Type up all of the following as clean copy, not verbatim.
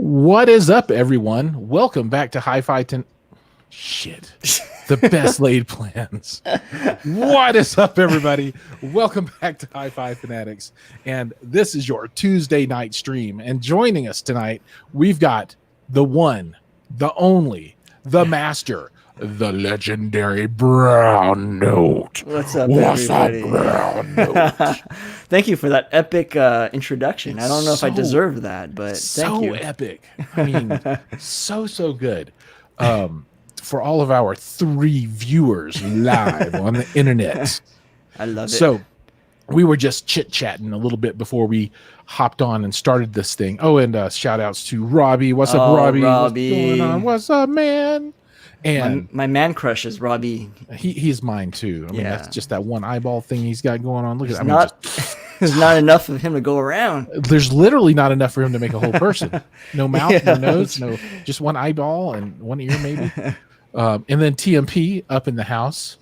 What is up, everyone? Welcome back to Hi-Fi Shit. The best laid plans. What is up, everybody? Welcome back to Hi-Fi Fanatics. And this is your Tuesday night stream. And joining us tonight, we've got the one, the only, the master, the legendary Brown Note. What's up, What's everybody? up, Brown Note? Thank you for that epic introduction. I don't know if I deserve that, but thank you. So epic. I mean, so good. For all of our 3 viewers live on the internet. I love it. So we were just chit-chatting a little bit before we hopped on and started this thing. Oh, and shout outs to Robbie. What's up, Robbie? Robbie? What's going on? What's up, man? And my man crush is Robbie. he's mine too. I mean, Yeah. that's just that one eyeball thing he's got going on. Look at that. There's not enough of him to go around. There's literally not enough for him to make a whole person. No mouth, Yeah. no nose, no, just one eyeball and one ear maybe. And then TMP up in the house.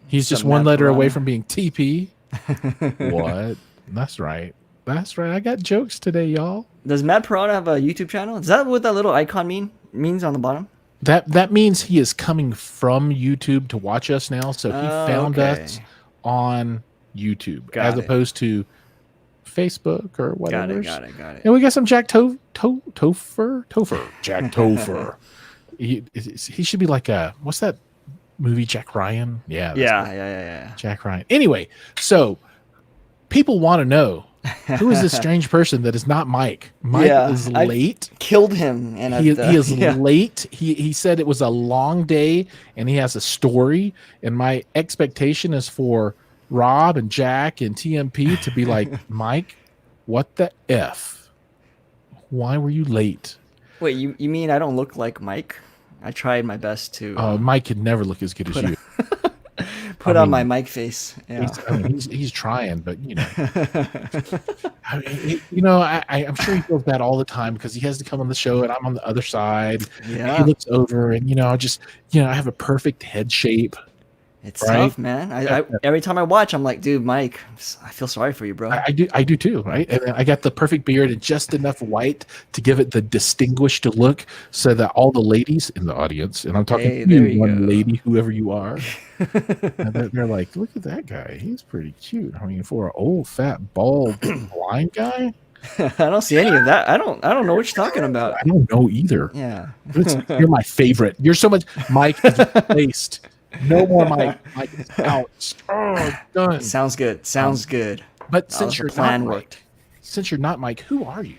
He's just one letter away from being TP. What? That's right. That's right. I got jokes today, y'all. Does Matt Piranha have a YouTube channel? Is that what that little icon means on the bottom? That means he is coming from YouTube to watch us now. So he found us on YouTube as opposed to Facebook or whatever. Got it. And we got some Jack Topher. Jack Topher. He should be like what's that movie, Jack Ryan? Yeah. Jack Ryan. Anyway, so people want to know who is this strange person that is not Mike. Mike is late. Killed him, and he is late. He said it was a long day, and he has a story. And my expectation is for Rob and Jack and TMP to be like, Mike, what the F? Why were you late? Wait, you mean I don't look like Mike? I tried my best to. Mike could never look as good as you. Put on my Mike face. Yeah. He's trying, but you know, I'm sure he feels bad all the time because he has to come on the show and I'm on the other side. Yeah. He looks over and I have a perfect head shape. It's tough, man. I every time I watch, I'm like, dude, Mike, I feel sorry for you, bro. I do too, right? And I got the perfect beard and just enough white to give it the distinguished look, so that all the ladies in the audience, and I'm talking to you, one lady, whoever you are, they're like, look at that guy. He's pretty cute. I mean, for an old, fat, bald, blind guy. I don't see any of that. I don't know what you're talking about. I don't know either. Yeah. You're my favorite. You're so much. Mike is replaced. No more Mike. Mike is out. Oh, done. Sounds good. But since you're not Mike, who are you?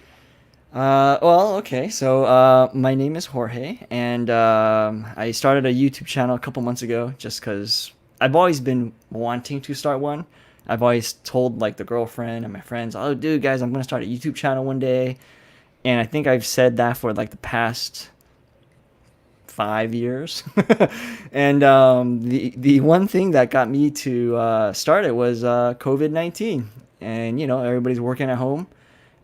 Well, okay. So, my name is Jorge, and I started a YouTube channel a couple months ago just because I've always been wanting to start one. I've always told like the girlfriend and my friends, "Oh, dude, guys, I'm gonna start a YouTube channel one day," and I think I've said that for like the past 5 years. And the one thing that got me to start it was COVID-19, and everybody's working at home.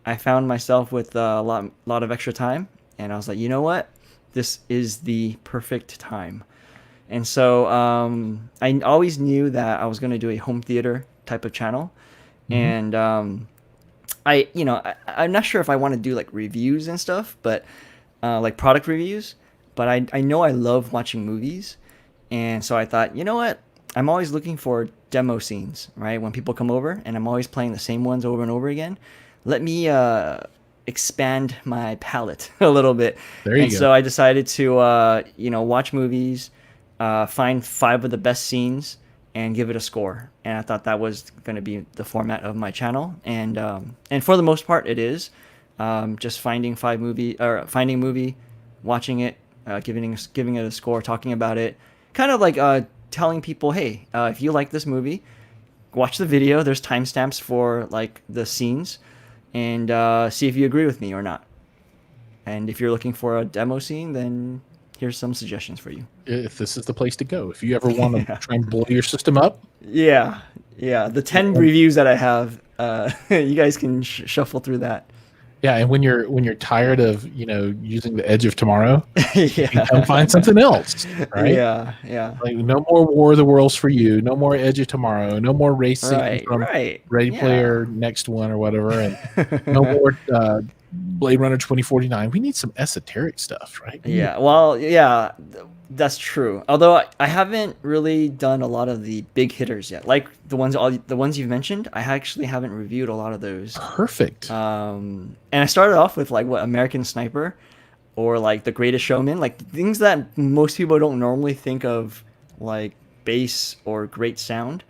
I found myself with a lot of extra time, and I was like, you know what, this is the perfect time. And so I always knew that I was going to do a home theater type of channel. And I'm not sure if I want to do like reviews and stuff, but like product reviews. But I know I love watching movies. And so I thought, you know what? I'm always looking for demo scenes, right? When people come over and I'm always playing the same ones over and over again. Let me expand my palette a little bit. There you go. So I decided to, watch movies, find 5 of the best scenes and give it a score. And I thought that was going to be the format of my channel. And for the most part, it is just finding a movie, watching it, giving it a score, talking about it, kind of like telling people, hey, if you like this movie, watch the video. There's timestamps for like the scenes, and see if you agree with me or not. And if you're looking for a demo scene, then here's some suggestions for you. If this is the place to go, if you ever want to try and blow your system up. Yeah. The 10 reviews that I have, you guys can shuffle through that. Yeah, and when you're tired of using the Edge of Tomorrow, you Yeah. come find something else, right? Yeah. Like no more War of the Worlds for you, no more Edge of Tomorrow, no more racing from Right. Ready Yeah. Player next one or whatever, and no more Blade Runner 2049. We need some esoteric stuff, right? Yeah, well, yeah, that's true. Although I haven't really done a lot of the big hitters yet, like the ones you've mentioned. I actually haven't reviewed a lot of those. Perfect. And I started off with like what American Sniper, or like The Greatest Showman, like things that most people don't normally think of, like bass or great sound.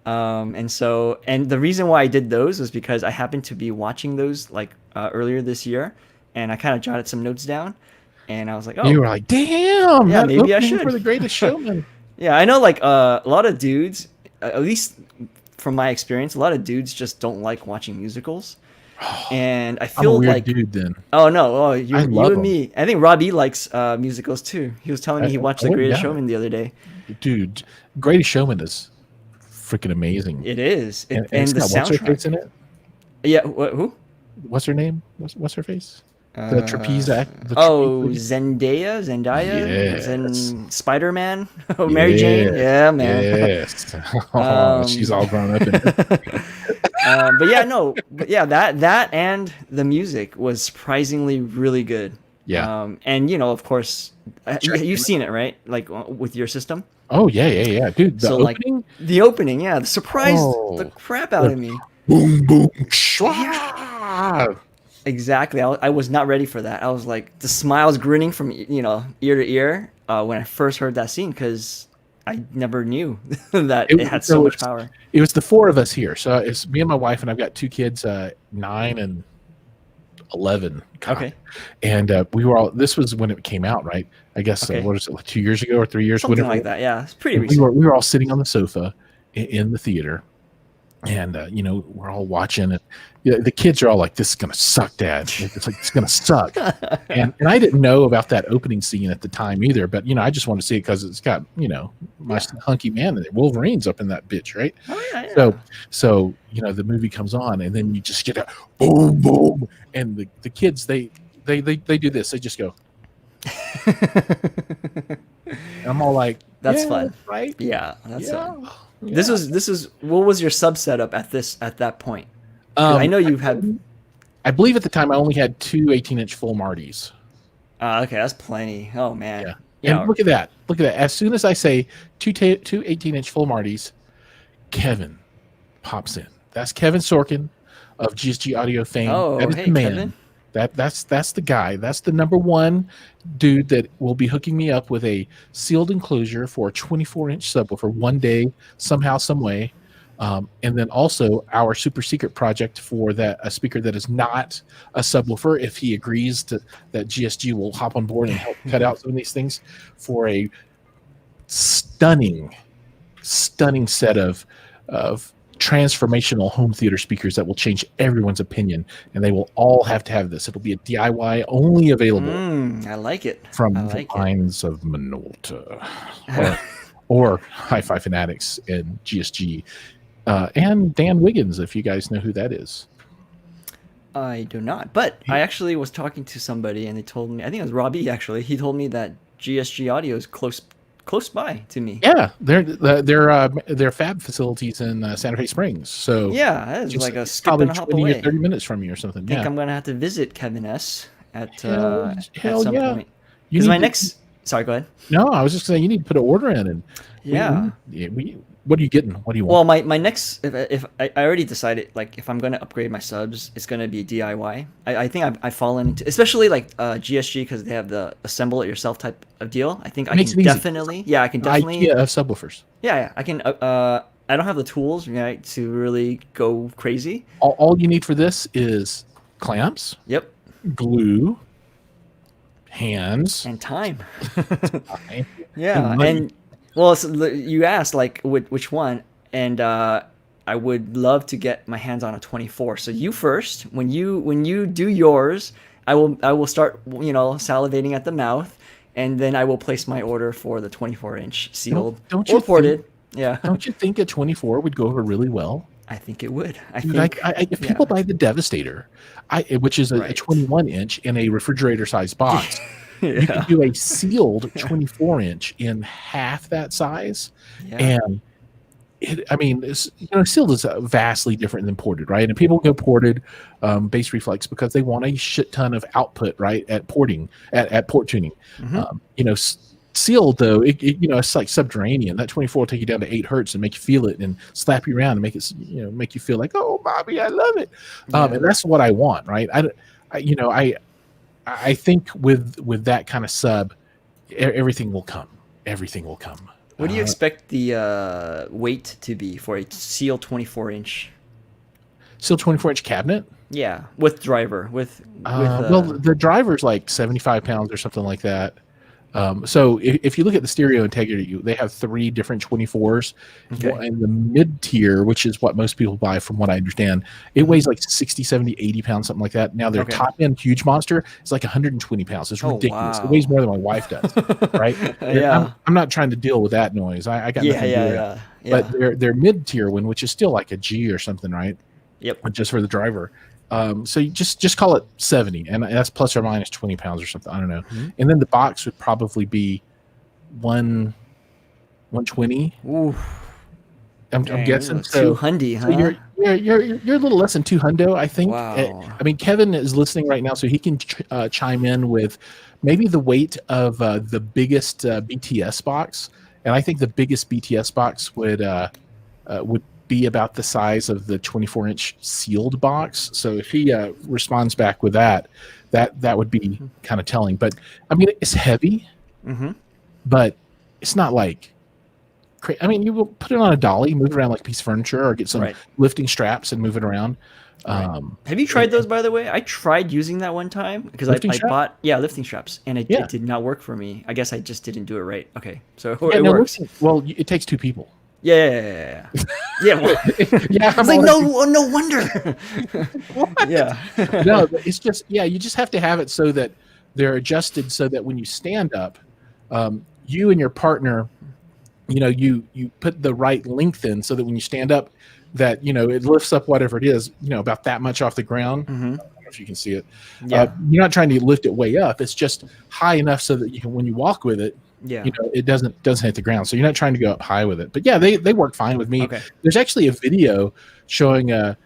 And the reason why I did those was because I happened to be watching those like earlier this year, and I kind of jotted some notes down, and I was like, oh, You were like, damn, yeah, that maybe I opening should. for The Greatest Showman. yeah, I know like a lot of dudes, at least from my experience, a lot of dudes just don't like watching musicals, and I I'm a feel weird like, dude then. oh no, oh you, I you love and 'em. me. I think Robbie likes musicals too. He was telling me he watched The Oh, Greatest yeah. Showman the other day. Dude, Greatest Showman is freaking amazing. It is, and and it's the got what's her face soundtrack. in it? Yeah, who? What's her name? What's her face? The trapeze act. The Oh, trapeze Zendaya, Yes. Spider-Man, oh, Mary Jane, yeah, man. Yes. She's Um, all grown up in it. but yeah, no, but yeah, that and the music was surprisingly really good. Yeah. And of course, you've seen it, right? Like with your system. Oh yeah. Dude, the So like opening. the opening, yeah, the surprised the Oh. crap out of me. Boom boom. Shwa! Exactly. I was not ready for that. I was like the smiles grinning from ear to ear when I first heard that scene, because I never knew that it had so much power. It was the four of us here. So it's me and my wife, and I've got two kids, 9 and 11. God. Okay. And we were all. This was when it came out, right? I guess Okay. what is it? Like 2 years ago or 3 years? Something whatever. like that. Yeah, it's pretty And recent. we were all sitting on the sofa in the theater, and we're all watching it. The kids are all like, "This is gonna suck, Dad." It's like, it's gonna suck. and I didn't know about that opening scene at the time either. But I just wanted to see it because it's got my hunky man in it. Wolverine's up in that bitch, right? Oh yeah. So the movie comes on, and then you just get a boom boom, and the kids they do this. They just go. And I'm all like, That's "Yeah, fun. right? Yeah, that's Yeah. This was what was your sub setup at that point? 'Cause I know you had. I believe at the time I only had two 18-inch full Martys. Okay, that's plenty. Oh man. Yeah. Yeah. And look at that. Look at that. As soon as I say two 18-inch full Martys, Kevin pops in. That's Kevin Sorkin of GSG Audio fame. Oh, That is hey, the man. Kevin. That's the guy. That's the number one dude that will be hooking me up with a sealed enclosure for a 24-inch subwoofer one day, somehow, some way. And then also our super secret project for a speaker that is not a subwoofer, if he agrees that GSG will hop on board and help cut out some of these things, for a stunning set of transformational home theater speakers that will change everyone's opinion, and they will all have to have this. It'll be a DIY only available I like it. from I the like it. minds of Minolta or Hi-Fi Fanatics and GSG. And Dan Wiggins, if you guys know who that is. I do not. But I actually was talking to somebody, and they told me, I think it was Robbie actually. He told me that GSG Audio is close by to me. Yeah, they're fab facilities in Santa Fe Springs. So Yeah, that is just- like a it's skip probably and a hop 20 or away. 30 minutes from you or something. I think Yeah. I'm gonna have to visit Kevin S at Hell some yeah. point. You Because need my to- next. Sorry, go ahead. No, I was just saying you need to put an order in, and Yeah. what are you getting? What do you Well, want? my next, if I already decided, like, if I'm gonna upgrade my subs, it's gonna be DIY. I think I've fallen into, especially like GSG, because they have the assemble it yourself type of deal. I think I Makes can it easy. definitely, yeah, I can definitely, IKEA of subwoofers. yeah, I can. I don't have the tools, right, to really go crazy. All you need for this is clamps, Yep, glue, hands. and time. Okay. Yeah, And money. and well, so you asked like which one, and I would love to get my hands on a 24. So you first, when you do yours, I will start salivating at the mouth, and then I will place my order for the 24-inch sealed don't you or ported. Yeah, Don't you think a 24 would go over really well? I think it would. I Dude, think if people buy the Devastator, which is a Right. 21-inch in a refrigerator-sized box, you yeah, can do a sealed 24-inch in half that size, yeah. and I mean, sealed is vastly different than ported, right? And people go ported base reflex because they want a shit ton of output, right? At porting, at port tuning. Sealed though, it's like subterranean. That 24 will take you down to 8 hertz and make you feel it and slap you around and make it, make you feel like, oh, Bobby, I love it. And that's what I want, right? I think with that kind of sub, everything will come. Everything will come. What do you expect the weight to be for a Seal 24-inch? Seal 24-inch cabinet? Yeah, with driver. Well, the driver's like 75 pounds or something like that. So if you look at the Stereo Integrity, they have 3 different 24s. Okay. And the mid tier, which is what most people buy from what I understand, it weighs like 60, 70, 80 pounds, something like that. Now their top end huge monster is like 120 pounds. It's ridiculous. Wow. It weighs more than my wife does, right? Yeah. I'm not trying to deal with that noise. I got nothing to do with it. Yeah. But their mid tier one, which is still like a G or something, right? Yep. Just for the driver. So you just call it 70, and that's plus or minus 20 pounds or something. I don't know. Mm-hmm. And then the box would probably be 120. Ooh, I'm guessing. So 200, huh? So you're a little less than 200, I think. Wow. I mean, Kevin is listening right now, so he can chime in with maybe the weight of the biggest BTS box, and I think the biggest BTS box would be about the size of the 24-inch sealed box. So if he responds back with that would be kind of telling. But I mean, it's heavy, but it's not like. I mean, you will put it on a dolly, move it around like a piece of furniture, or get some lifting straps and move it around. Have you tried those, by the way? I tried using that one time because I bought lifting straps, and it did not work for me. I guess I just didn't do it right. Okay, so it works. Well, it takes 2 people. Yeah. Well, I was like, no wonder. Yeah. No, it's just you just have to have it so that they're adjusted so that when you stand up, you and your partner, you put the right length in so that when you stand up, that it lifts up whatever it is, about that much off the ground. I don't know if you can see it. Yeah. You're not trying to lift it way up. It's just high enough so that you can, when you walk with it, it doesn't hit the ground. So you're not trying to go up high with it. But yeah, they work fine with me. Okay. There's actually a video showing a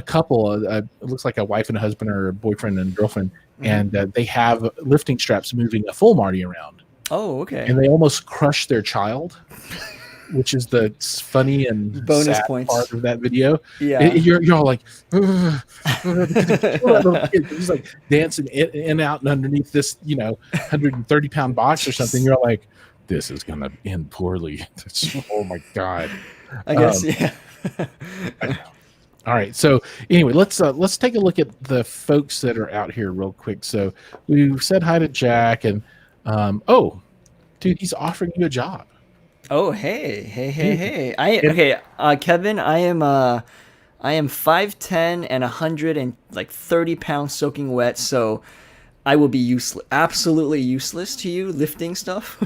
couple. It looks like a wife and a husband or a boyfriend and girlfriend, and they have lifting straps moving a full Marty around. Oh, okay. And they almost crush their child, which is the funny and bonus sad points part of that video. Yeah, you're all like, he's like dancing in and out and underneath this, 130-pound box or something. You're like, this is gonna end poorly. Oh my god. I guess All right. So anyway, let's take a look at the folks that are out here real quick. So we said hi to Jack, and dude, he's offering you a job. Oh, hey. Kevin, I am 5'10" and 130 pounds soaking wet, so I will be useless, absolutely useless to you lifting stuff.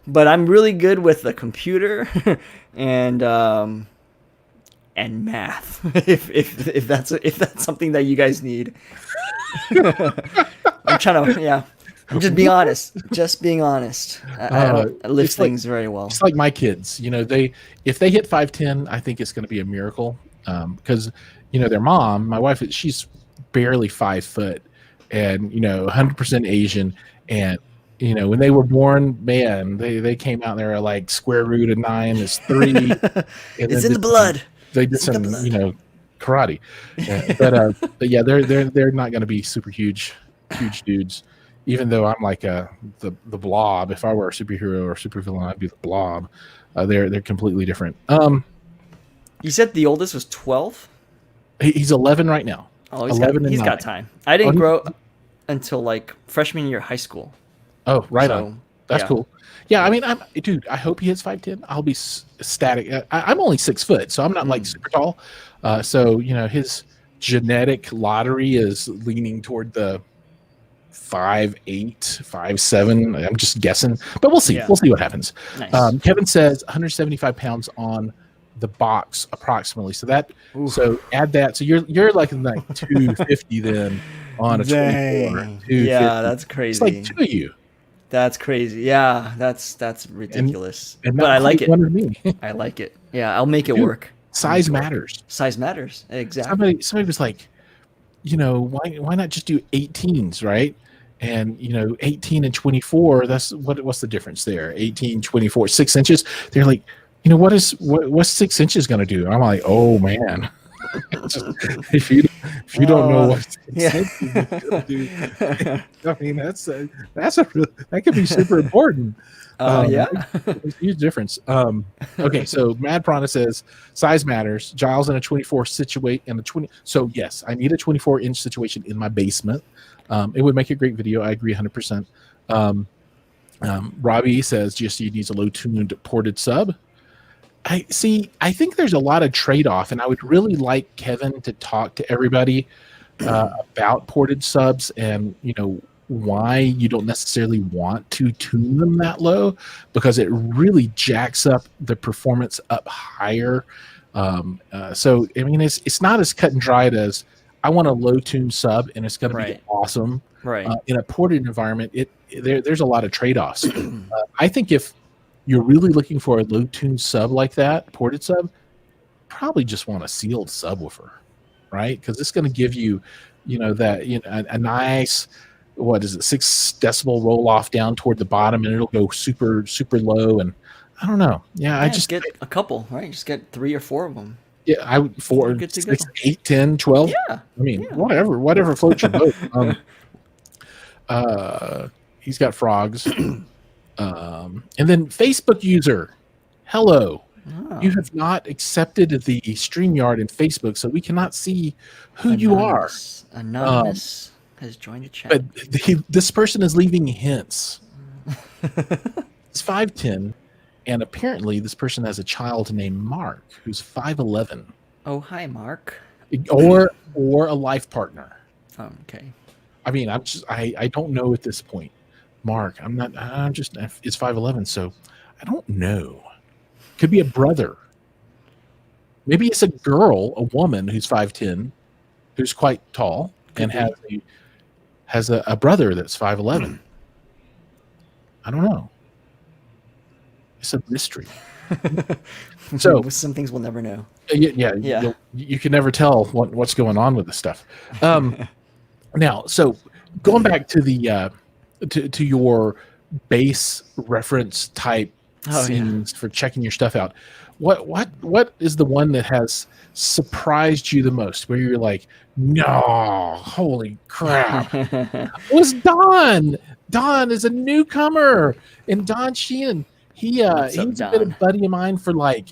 But I'm really good with the computer and math. if that's something that you guys need. I'm trying to I'm just being honest. I don't lift things very well. It's like my kids. If they hit 5'10", I think it's going to be a miracle. Because their mom, my wife, she's barely 5 foot, and 100% Asian. And when they were born, man, they came out there like square root of 9 is 3. It's in the blood. They did some karate. But yeah, they're not going to be super huge dudes. Even though I'm like the Blob, if I were a superhero or supervillain, I'd be the Blob. They're completely different. You said the oldest was 12? He's 11 right now. Oh, he's got time. I didn't grow until like freshman year of high school. Oh, right on. That's cool. Yeah, I mean, I hope he hits 5'10". I'll be ecstatic. I'm only 6 foot, so I'm not like super tall. So his genetic lottery is leaning toward the 5'8", 5'7". I'm just guessing, but we'll see. We'll see what happens. Nice. Kevin says 175 pounds on the box approximately. So add that. So you're like 250 then on a 24. Yeah, that's crazy. It's like 2 of you. That's crazy. Yeah, that's ridiculous. But I like it. One of me. I like it. Yeah, I'll make it Dude, work. size matters. Size matters. Exactly. Somebody was like, why not just do 18s, right? And 18 and 24, what's the difference there? 18, 24, 6 inches. They're like, what's 6 inches gonna do? And I'm like, oh man. if you don't know what 6 inches is gonna do, I mean that could be super important. Yeah. There's a huge difference. Okay, so Mad Prana says size matters. Giles in a 24 situate in a 20. So yes, I need a 24-inch situation in my basement. It would make a great video. I agree 100%. Robbie says GSD needs a low-tuned ported sub. I think there's a lot of trade-off, and I would really like Kevin to talk to everybody about ported subs and why you don't necessarily want to tune them that low, because it really jacks up the performance up higher. So I mean, it's not as cut and dried as I want a low tune sub and it's going to be awesome. Right. In a ported environment, there's a lot of trade-offs. I think if you're really looking for a low tune sub like that, ported sub, probably just want a sealed subwoofer, right? Because it's going to give you, a nice, what is it, 6 decibel roll off down toward the bottom, and it'll go super super low. And I don't know. Yeah, I just get a couple, right? Just get 3 or 4 of them. Yeah, I would 4, 6, 8, 10, 12. Yeah, I mean, whatever floats your boat. He's got frogs. And then Facebook user, hello. Oh. You have not accepted the StreamYard in Facebook, so we cannot see who you are. Anonymous has joined a chat. But this person is leaving hints. It's 5'10", and apparently this person has a child named Mark, who's 5'11". Oh, hi, Mark. Or a life partner. Oh, okay. I mean, I don't know at this point. Mark, it's 5'11", so I don't know. Could be a brother. Maybe it's a girl, a woman who's 5'10", who's quite tall, and has a brother that's 5'11". I don't know. It's a mystery. So some things we'll never know. Yeah. You can never tell what's going on with this stuff. Now, so going back to the to your base reference type scenes for checking your stuff out, what is the one that has surprised you the most, where you're like, no, holy crap? Was Don is a newcomer, and Don Sheehan, he's been a buddy of mine for like,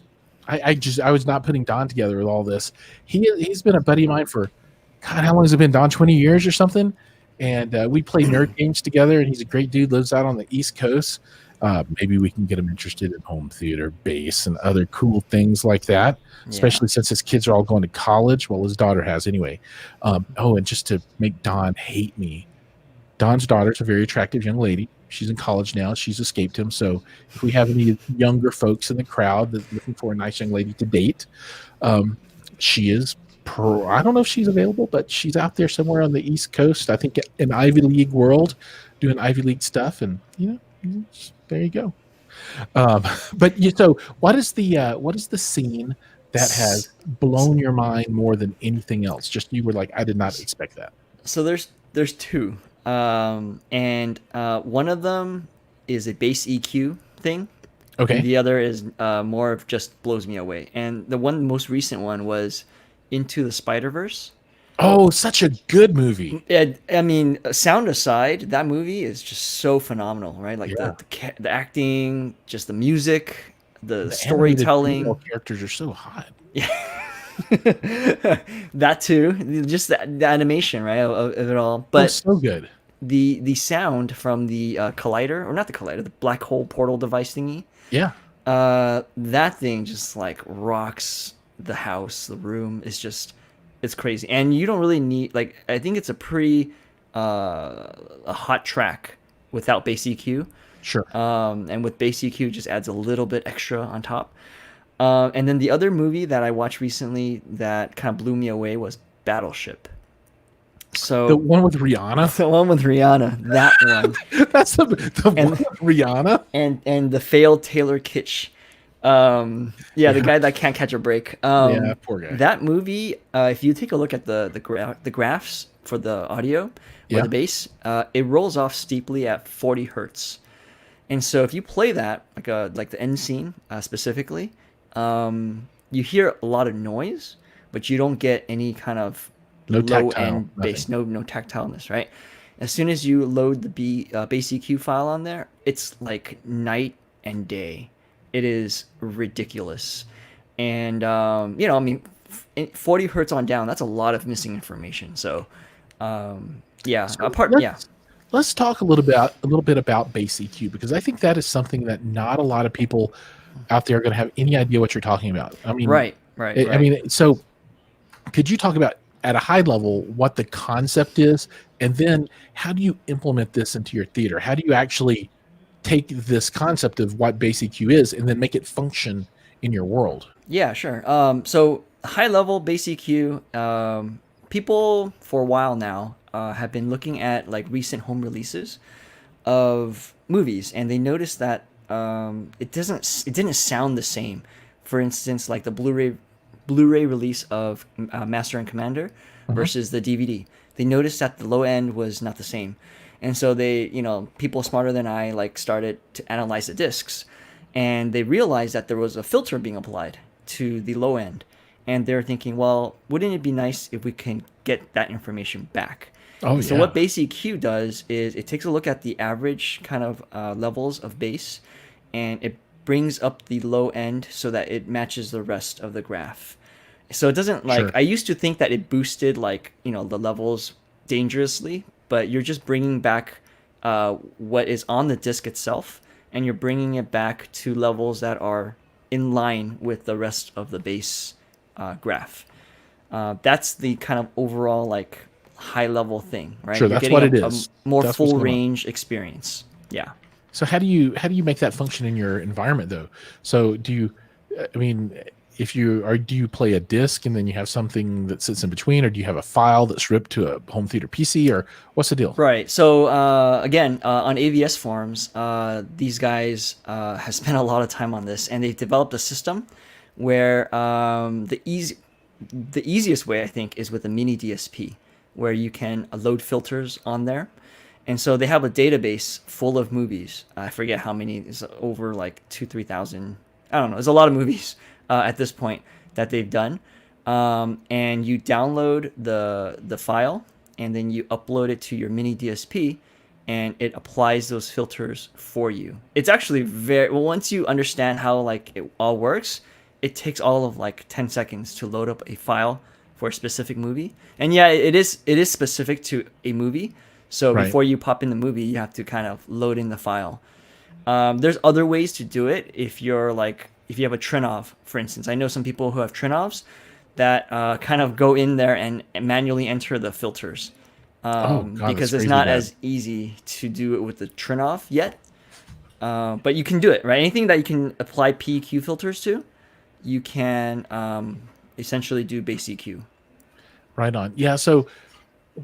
I was not putting Don together with all this. He's been a buddy of mine for, God, how long has it been, Don? 20 years or something? And we play nerd games together, and he's a great dude, lives out on the East Coast. Maybe we can get him interested in home theater, bass, and other cool things like that, especially since his kids are all going to college. Well, his daughter has anyway. And just to make Don hate me, Don's daughter's a very attractive young lady. She's in college now. She's escaped him. So if we have any younger folks in the crowd that's looking for a nice young lady to date, she is I don't know if she's available, but she's out there somewhere on the East Coast. I think in Ivy League world, doing Ivy League stuff, and there you go. So what is the scene that has blown your mind more than anything else? Just you were like, I did not expect that. So there's 2, and one of them is a bass EQ thing. Okay. And the other is more of just blows me away. And the most recent one was Into the Spider-Verse. Oh, such a good movie. I mean, sound aside, that movie is just so phenomenal, right? Like the acting, just the music, the storytelling. Characters are so hot. Yeah. That too, just the animation, right, of it all. But so good. The sound from the collider, or not the collider, the black hole portal device thingy. Yeah. That thing just like rocks the house, the room. It's crazy. And you don't really need, like, I think it's a hot track without bass EQ. Sure. And with bass EQ, just adds a little bit extra on top. And then the other movie that I watched recently that kind of blew me away was Battleship. So the one with Rihanna? The one with Rihanna. That one. That's the one with Rihanna? And the failed Taylor Kitsch Yeah, the Yeah. guy that can't catch a break. Yeah, poor guy. That movie, if you take a look at the graphs for the audio or Yeah. the bass, it rolls off steeply at 40 hertz. And so if you play that, like the end scene specifically, you hear a lot of noise, but you don't get any kind of No low tactile, end bass, nothing. no tactileness, right? As soon as you load the bass EQ file on there, it's like night and day. It is ridiculous, and I mean, 40 hertz on down, that's a lot of missing information. So, yeah, So apart, yeah, let's talk a little bit about bass EQ, because I think that is something that not a lot of people out there are going to have any idea what you're talking about. I mean, right, right, I right. mean, so could you talk about at a high level what the concept is, and then how do you implement this into your theater? How do you actually take this concept of what bass EQ is and then make it function in your world? Yeah, sure. So high level bass EQ, people for a while now have been looking at like recent home releases of movies, and they noticed that it didn't sound the same. For instance, like the Blu-ray release of Master and Commander Mhm. versus the DVD. They noticed that the low end was not the same, and so they, people smarter than I like started to analyze the discs, and they realized that there was a filter being applied to the low end, and they're thinking, well, wouldn't it be nice if we can get that information back? Oh And so what yeah, bass EQ does is it takes a look at the average kind of levels of bass, and it brings up the low end so that it matches the rest of the graph. So it doesn't like sure. I used to think that it boosted like the levels dangerously, but you're just bringing back what is on the disc itself, and you're bringing it back to levels that are in line with the rest of the bass graph. That's the kind of overall like high level thing, right? Sure, You're that's getting what it a is. more That's what's full going on. range experience. Yeah. So how do you make that function in your environment though? So do you, I mean, if you are, do you play a disc and then you have something that sits in between, or do you have a file that's ripped to a home theater PC, or what's the deal? Right. So again, on AVS forums, these guys have spent a lot of time on this, and they've developed a system where the easiest way I think is with a mini DSP, where you can load filters on there, and so they have a database full of movies. I forget how many. It's over like 2-3 thousand. I don't know. There's a lot of movies at this point that they've done, and you download the file, and then you upload it to your mini DSP, and it applies those filters for you. It's actually very well, once you understand how like it all works, it takes all of like 10 seconds to load up a file for a specific movie. And yeah, it is specific to a movie. So Right. before you pop in the movie, you have to kind of load in the file. There's other ways to do it if you're like if you have a Trinnov, for instance. I know some people who have Trinnovs that kind of go in there and manually enter the filters, Oh God, that's because it's crazy not bad. as easy to do it with the Trinnov yet. But you can do it, right? Anything that you can apply PEQ filters to, you can essentially do bass EQ. Right on. Yeah. So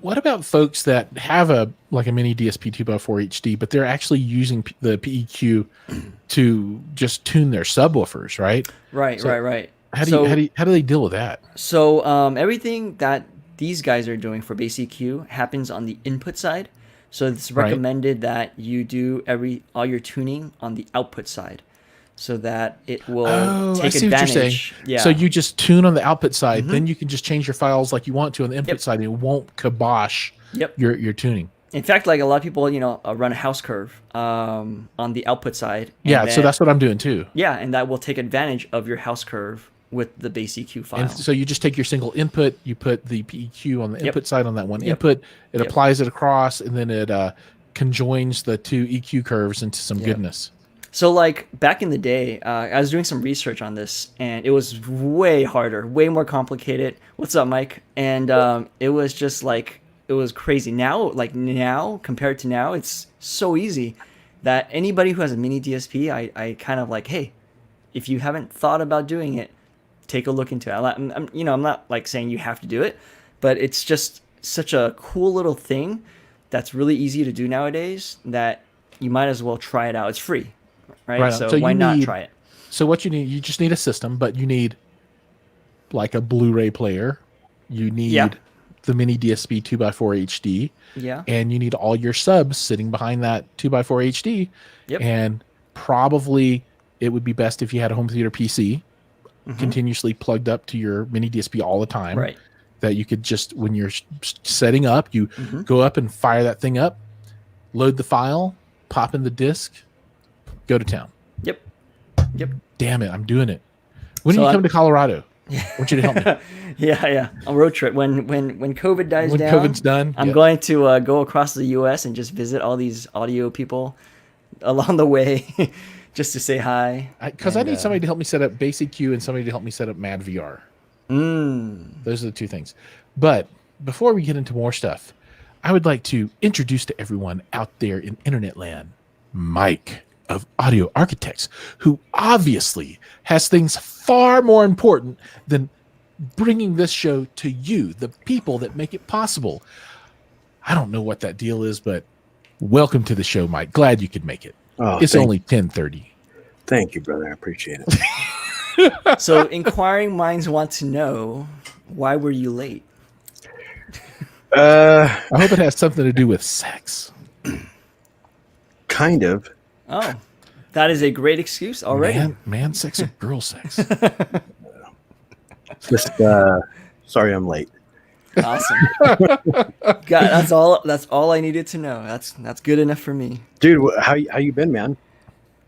what about folks that have a like a mini DSP 2x4 HD, but they're actually using the PEQ to just tune their subwoofers, right? Right, So right, right. how do So you, how do they deal with that? everything that these guys are doing for bass EQ happens on the input side. So it's Right. recommended that you do all your tuning on the output side, so that it will Oh, I take see what you're saying. advantage. So Yeah. you just tune on the output side, Mm-hmm. then you can just change your files like you want to on the input Yep. side, and it won't kibosh Yep. your tuning. In fact, like a lot of people, run a house curve on the output side, and Yeah, so then that's what I'm doing too. yeah, and that will take advantage of your house curve with the bass EQ And file. so you just take your single input, you put the PEQ on the Yep. input side on that one Yep. input, it Yep. applies it across, and then it conjoins the two EQ curves into some Yep. goodness. So like back in the day, I was doing some research on this, and it was way harder, way more complicated. What's up, Mike? And it was just like it was crazy. Now compared to now, it's so easy that anybody who has a mini DSP, I kind of like, hey, if you haven't thought about doing it, take a look into it. I'm not like saying you have to do it, but it's just such a cool little thing that's really easy to do nowadays that you might as well try it out. It's free, right? Right on. So So why not try it? So what you just need a system, but you need like a Blu-ray player. You need Yeah. the mini DSP 2x4 HD, Yeah. and you need all your subs sitting behind that 2x4 HD. Yep. And probably it would be best if you had a home theater PC continuously plugged up to your mini DSP all the time. Right. That you could just, when you're setting up, you Mm-hmm. go up and fire that thing up, load the file, pop in the disc, go to town. Yep. Yep. Damn it, I'm doing it. When So do you come to Colorado? I want you to help me. Yeah. A road trip. When COVID dies When down, COVID's done, I'm yeah. going to go across the U.S. and just visit all these audio people along the way, just to say hi. Because I And, need somebody to help me set up Basic Q and somebody to help me set up Mad VR. Those are the two things. But before we get into more stuff, I would like to introduce to everyone out there in internet land, Mike of Audio Architects, who obviously has things far more important than bringing this show to you, the people that make it possible. I don't know what that deal is, but welcome to the show, Mike. Glad you could make it. Oh, It's only 10:30. Thank you, brother. I appreciate it. So inquiring minds want to know, why were you late? I hope it has something to do with sex. Kind of. Oh, that is a great excuse already. Man sex or girl sex? Just sorry I'm late. Awesome. God, that's all I needed to know. That's good enough for me. Dude, how you been, man?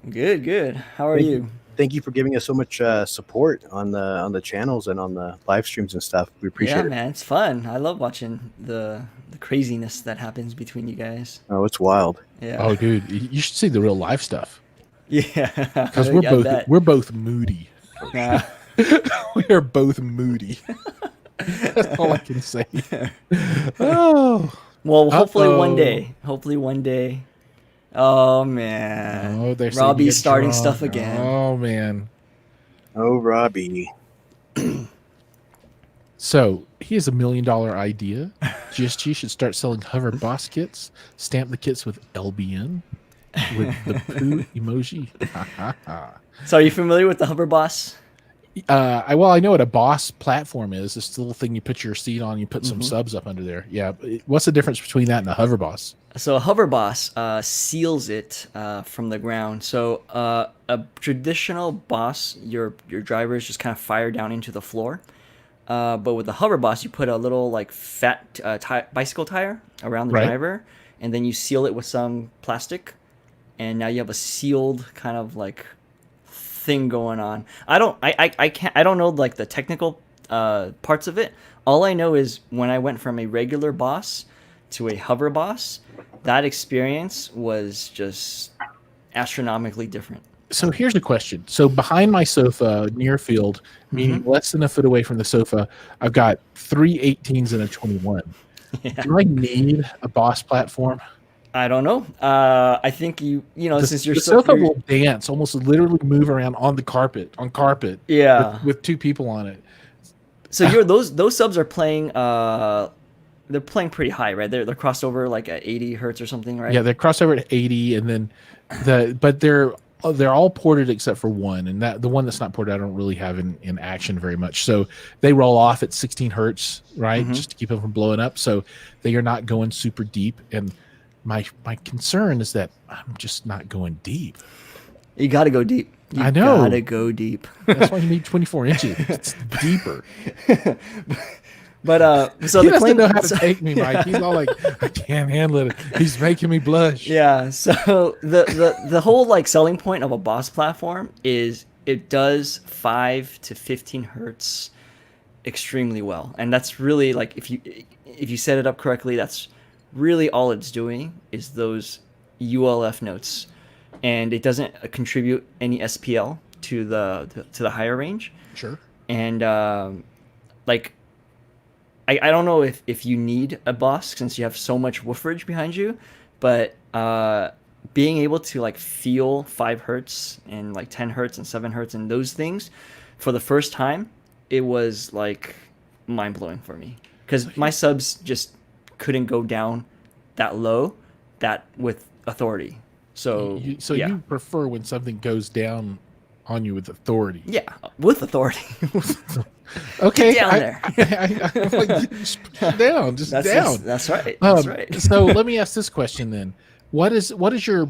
Good. How are you? Thank you for giving us so much support on the channels and on the live streams and stuff. We appreciate Yeah, it. man, it's fun. I love watching the craziness that happens between you guys. Oh, it's wild. Yeah. Oh, dude, you should see the real life stuff Yeah. because I we're both moody. bet. We are both moody. That's all I can say. Oh, Well, hopefully one Uh-oh. day. Hopefully one day. Oh man. oh, they're saying Robbie's get starting drunk. stuff again. Oh man. Oh, Robbie. So he has $1 million idea. GSG should start selling Hover Boss kits. Stamp the kits with LBN with the poo emoji. Ha, ha, ha. So are you familiar with the Hover Boss? I know what a Boss platform is. This little thing you put your seat on. You put some subs up under there. Yeah. What's the difference between that and a Hover Boss? So a Hover Boss seals it from the ground. So a traditional Boss, your drivers just kind of fire down into the floor. But with the Hover Boss, you put a little like fat bicycle tire around the Right. driver, and then you seal it with some plastic, and now you have a sealed kind of like thing going on. I don't know like the technical parts of it. All I know is when I went from a regular Boss to a Hover Boss, that experience was just astronomically different. So here's a question. So behind my sofa, near field, meaning less than a foot away from the sofa, I've got 3 18s and a 21. Do I need a Boss platform? I don't know. I think since you're the so sofa will dance, almost literally move around on carpet, yeah. with two people on it. So those subs are playing. They're playing pretty high, right? They're crossed over like at 80 hertz or something, right? Yeah, they're crossed over to 80, and then they're all ported except for one, and that the one that's not ported I don't really have in action very much. So they roll off at 16 hertz, right, just to keep them from blowing up. So they are not going super deep, and my concern is that I'm just not going deep. You got to go deep. You I know. Gotta go deep. That's why you need 24 inches. It's deeper. But so He the doesn't claim know how to take me, Mike. He's all like, I can't handle it. He's making me blush. Yeah, so the whole like selling point of a Boss platform is it does 5 to 15 hertz extremely well, and that's really like if you set it up correctly, that's really all it's doing is those ULF notes, and it doesn't contribute any SPL to the higher range. Sure. And like I don't know if you need a Boss since you have so much wooferage behind you, but being able to like feel 5 hertz and like 10 hertz and 7 hertz and those things for the first time, it was like mind blowing for me because my subs just couldn't go down that low that with authority. So You yeah. you prefer when something goes down on you with authority. Yeah, with authority. Okay, Get down there. I'm like, just push it down, just down. That's right. That's right. So let me ask this question then: what does your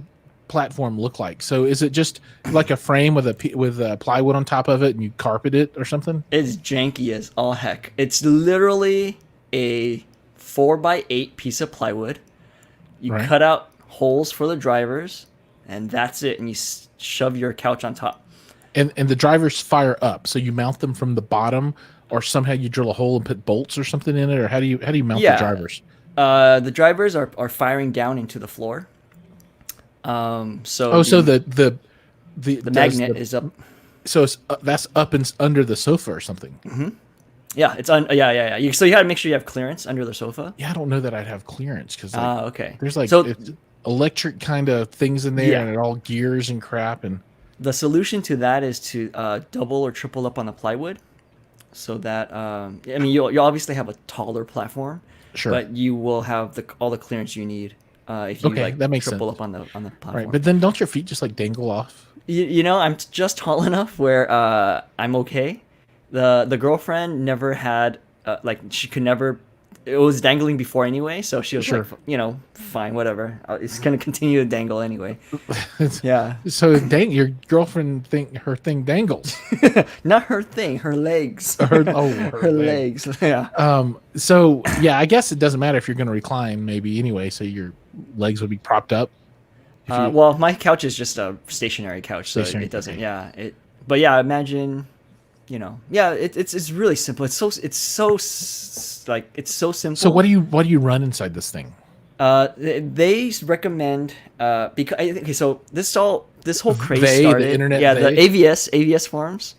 platform look like? So is it just like a frame with a plywood on top of it, and you carpet it or something? It's janky as all heck. It's literally a 4x8 piece of plywood. You Right. cut out holes for the drivers, and that's it. And you shove your couch on top. And the drivers fire up, so you mount them from the bottom, or somehow you drill a hole and put bolts or something in it, or how do you mount the drivers? The drivers are firing down into the floor. So the magnet is up. So it's that's up and under the sofa or something. Yeah, it's yeah. So you got to make sure you have clearance under the sofa. Yeah, I don't know that I'd have clearance because Okay. there's like So it's electric kind of things in there, Yeah. and it all gears and crap. And the solution to that is to double or triple up on the plywood, so that I mean you'll obviously have a taller platform, sure, but you will have all the clearance you need if you Okay, that makes triple sense. up on the platform. right. But then don't your feet just like dangle off? You know, I'm just tall enough where I'm okay. The girlfriend never had like she could never. It was dangling before anyway, so she was Sure. like, fine, whatever. It's gonna continue to dangle anyway. Yeah, So your girlfriend her thing dangles. not her thing, her legs. Her her leg. legs. Yeah. So yeah, I guess it doesn't matter if you're going to recline, maybe anyway. So your legs would be propped up. If you- Well, my couch is just a stationary couch, so Stationary, it doesn't. okay. Yeah. But yeah, imagine. Yeah, it's really simple. It's so simple. So what do you run inside this thing? They recommend because okay, so this whole craze They, the started. internet yeah, they? the AVS forums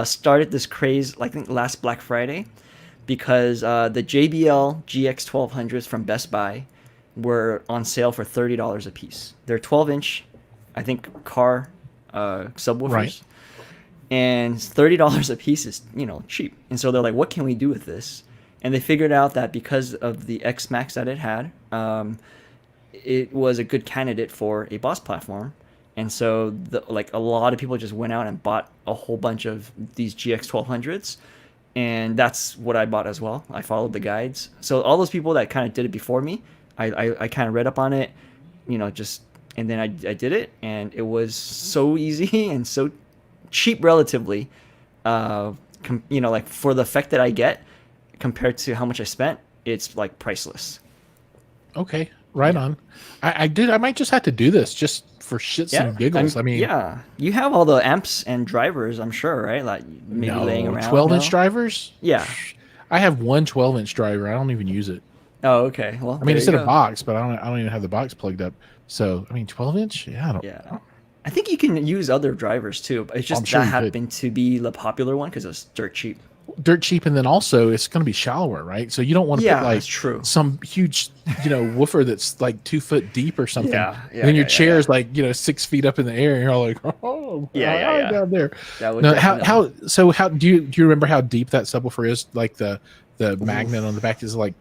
started this craze. Like, I think last Black Friday, because the JBL GX 1200s from Best Buy were on sale for $30 a piece. They're 12-inch, I think, car subwoofers. Right. And $30 a piece is cheap, and so they're like, what can we do with this? And they figured out that because of the X Max that it had, it was a good candidate for a Boss platform. And so a lot of people just went out and bought a whole bunch of these GX 1200s, and that's what I bought as well. I followed the guides. So all those people that kind of did it before me, I kind of read up on it, and then I did it, and it was so easy and so cheap relatively, like for the effect that I get compared to how much I spent, it's like priceless. Okay, right on. I might just have to do this just for shits and giggles. I mean, yeah, you have all the amps and drivers, I'm sure, right? Like maybe laying around. 12-inch drivers. Yeah. I have one 12-inch driver. I don't even use it. Oh, okay. Well, I mean, it's in a box, but I don't even have the box plugged up. So I mean, 12-inch. Yeah, I don't. Yeah. I think you can use other drivers too, but it's just I'm sure that you could. happened to be the popular one because it was dirt cheap. Dirt cheap, and then also it's going to be shallower, right? So you don't want to Yeah, put like that's true. some huge, woofer that's like 2 foot deep or something. Yeah, yeah, and then your yeah, chair yeah. is like 6 feet up in the air, and you're all like, oh, Yeah. down there. That would No, definitely- how do you remember how deep that subwoofer is? Like the magnet on the back is like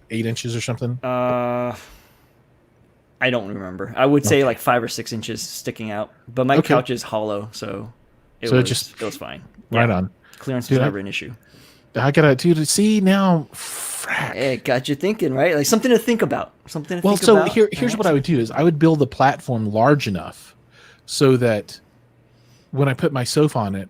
8 inches or something. I don't remember. I would say Okay. like 5 or 6 inches sticking out, but my Okay. couch is hollow, so it was fine. Right Yeah. on. Clearance Dude, was never an issue. I gotta see now. Frack. It got you thinking, right? Like something to think about. Well, so here's what I would do is I would build a platform large enough so that when I put my sofa on it,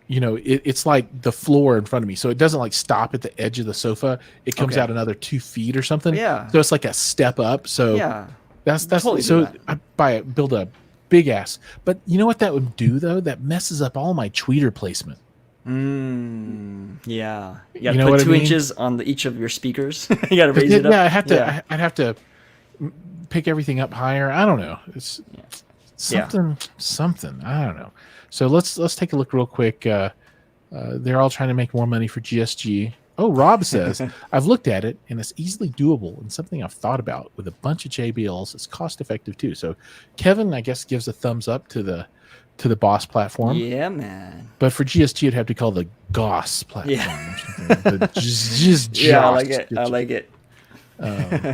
it's like the floor in front of me. So it doesn't like stop at the edge of the sofa. It comes Okay. out another 2 feet or something. Yeah. So it's like a step up. So Yeah. that's totally do so that. I build a big ass. But you know what that would do though? That messes up all my tweeter placement. Yeah. You You gotta know put what I 2 mean? inches on each of your speakers. You gotta raise it up. Yeah, I have to. Yeah. I'd have to pick everything up higher. I don't know. It's Yeah. something. I don't know. So let's take a look real quick. They're all trying to make more money for GSG. Oh, Rob says I've looked at it and it's easily doable and something I've thought about with a bunch of JBLs. It's cost effective too. So Kevin, I guess, gives a thumbs up to the Boss platform. Yeah, man. But for GSG, it'd have to call the Goss platform. Yeah. Or something. The just Yeah, I like it. I like it.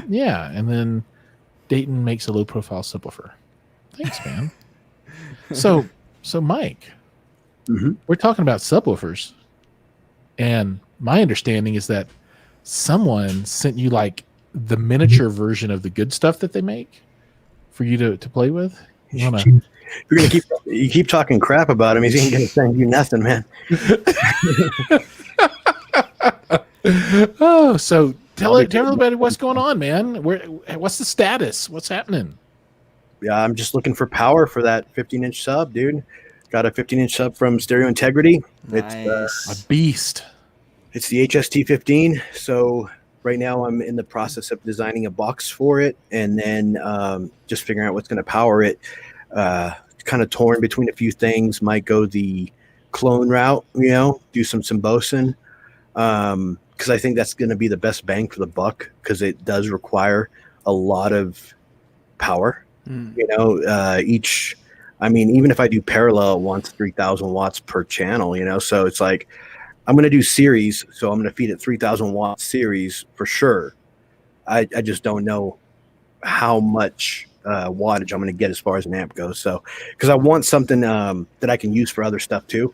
Yeah, and then Dayton makes a low profile subwoofer. Thanks, man. So Mike, Mhm. We're talking about subwoofers. And my understanding is that someone sent you like the miniature version of the good stuff that they make for you to play with. You wanna You're gonna keep talking crap about him. He's ain't gonna send you nothing, man. Oh, so tell everybody what's going on, man. What's the status? What's happening? Yeah, I'm just looking for power for that 15-inch sub, dude. Got a 15-inch sub from Stereo Integrity. Nice. A beast. It's the HST15. So right now I'm in the process of designing a box for it, and then just figuring out what's going to power it. Kind of torn between a few things. Might go the clone route, do some Symbosin, because I think that's going to be the best bang for the buck, because it does require a lot of power. Even if I do parallel, it wants 3,000 watts per channel, so it's like, I'm going to do series, so I'm going to feed it 3,000 watt series for sure. I just don't know how much wattage I'm going to get as far as an amp goes. So, because I want something that I can use for other stuff too.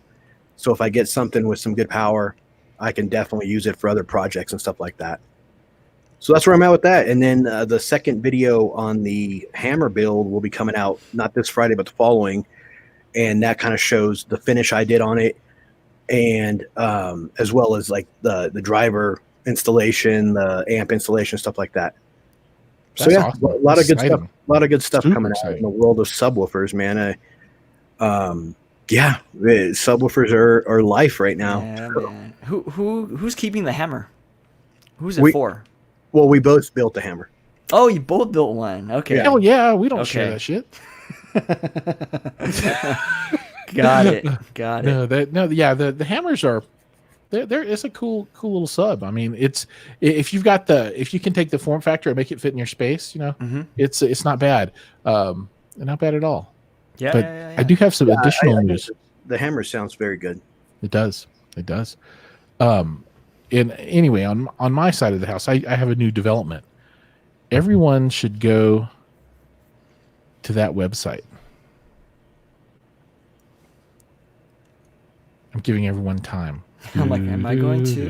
So if I get something with some good power, I can definitely use it for other projects and stuff like that. So that's where I'm at with that. And then the second video on the hammer build will be coming out not this Friday, but the following. And that kind of shows the finish I did on it, and as well as like the driver installation, the amp installation, stuff like that. That's so yeah, awesome. a lot of good Exciting. stuff. A lot of good stuff Super coming out exciting. in the world of subwoofers, man. Subwoofers are life right now. Yeah, man. Who's keeping the hammer? Who's it We- for? Well, we both built the hammer. Oh, you both built one. Okay. Hell yeah, we don't Okay. share that shit. Got it. The hammers are they're it's a cool little sub. I mean, if you can take the form factor and make it fit in your space, Mm-hmm. it's not bad. Not bad at all. Yeah, But yeah. I do have some additional I news. think the hammer sounds very good. It does. And anyway, on my side of the house, I have a new development. Everyone should go to that website. I'm giving everyone time. I'm like, am I going to?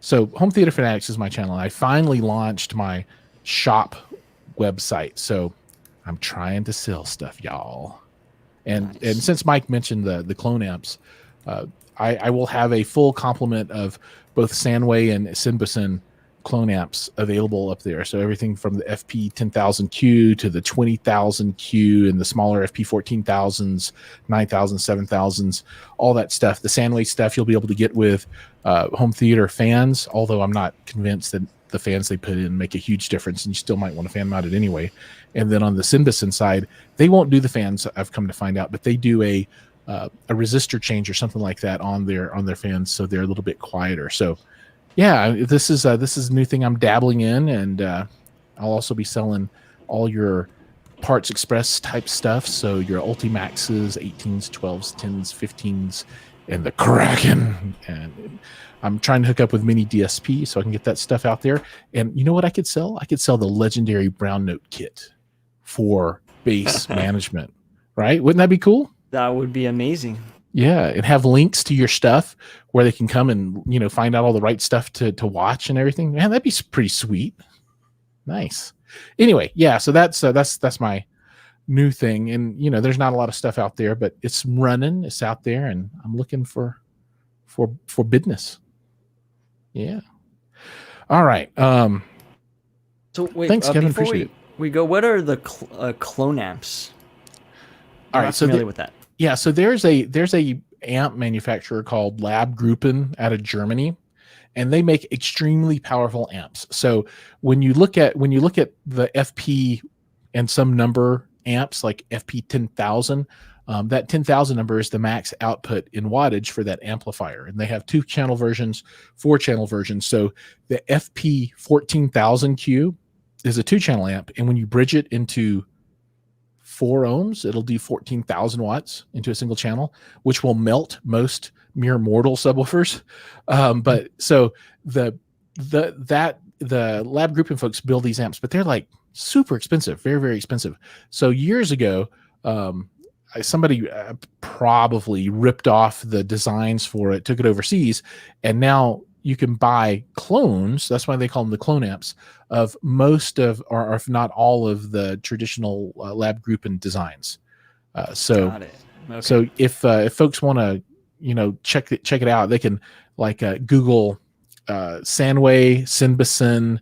So Home Theater Fanatics is my channel. I finally launched my shop website. So I'm trying to sell stuff, y'all. And since Mike mentioned the clone amps, I will have a full complement of both Sandway and Symbosin clone amps available up there. So everything from the FP 10,000Q to the 20,000Q and the smaller FP 14,000s, 9,000, 7,000s, all that stuff. The Sandway stuff you'll be able to get with home theater fans, although I'm not convinced that the fans they put in make a huge difference, and you still might want to fan mount it anyway. And then on the Symbosin side, they won't do the fans, I've come to find out, but they do a resistor change or something like that on their fans, so they're a little bit quieter. So yeah, this is a new thing I'm dabbling in, and I'll also be selling all your Parts Express type stuff. So your Ultimaxes, 18s, 12s, 10s, 15s, and the Kraken. And I'm trying to hook up with Mini DSP so I can get that stuff out there. And you know what I could sell? I could sell the legendary Brown Note kit for bass management, right? Wouldn't that be cool? That would be amazing. Yeah, and have links to your stuff where they can come and find out all the right stuff to watch and everything. Man, that'd be pretty sweet. Nice. Anyway, yeah. So that's my new thing, and there's not a lot of stuff out there, but it's running. It's out there, and I'm looking for business. Yeah. All right. So wait, thanks, Kevin. Before Appreciate we go, what are the clone amps? All I'm right. not So familiar with that. Yeah, so there's a amp manufacturer called Labgruppen out of Germany, and they make extremely powerful amps. So when you look at the FP and some number amps like FP 10,000, that 10,000 number is the max output in wattage for that amplifier, and they have 2-channel versions, 4-channel versions. So the FP 14,000Q is a 2-channel amp, and when you bridge it into 4 ohms, it'll do 14,000 watts into a single channel, which will melt most mere mortal subwoofers. But so the Labgruppen folks build these amps, but they're like super expensive, very, very expensive. So years ago, somebody probably ripped off the designs for it, took it overseas, and now you can buy clones. That's why they call them the clone amps of most of, or if not all of, the traditional Lab Gruppen designs. Got it. Okay. So if folks want to, check it out, they can Google Sandway, Synbison,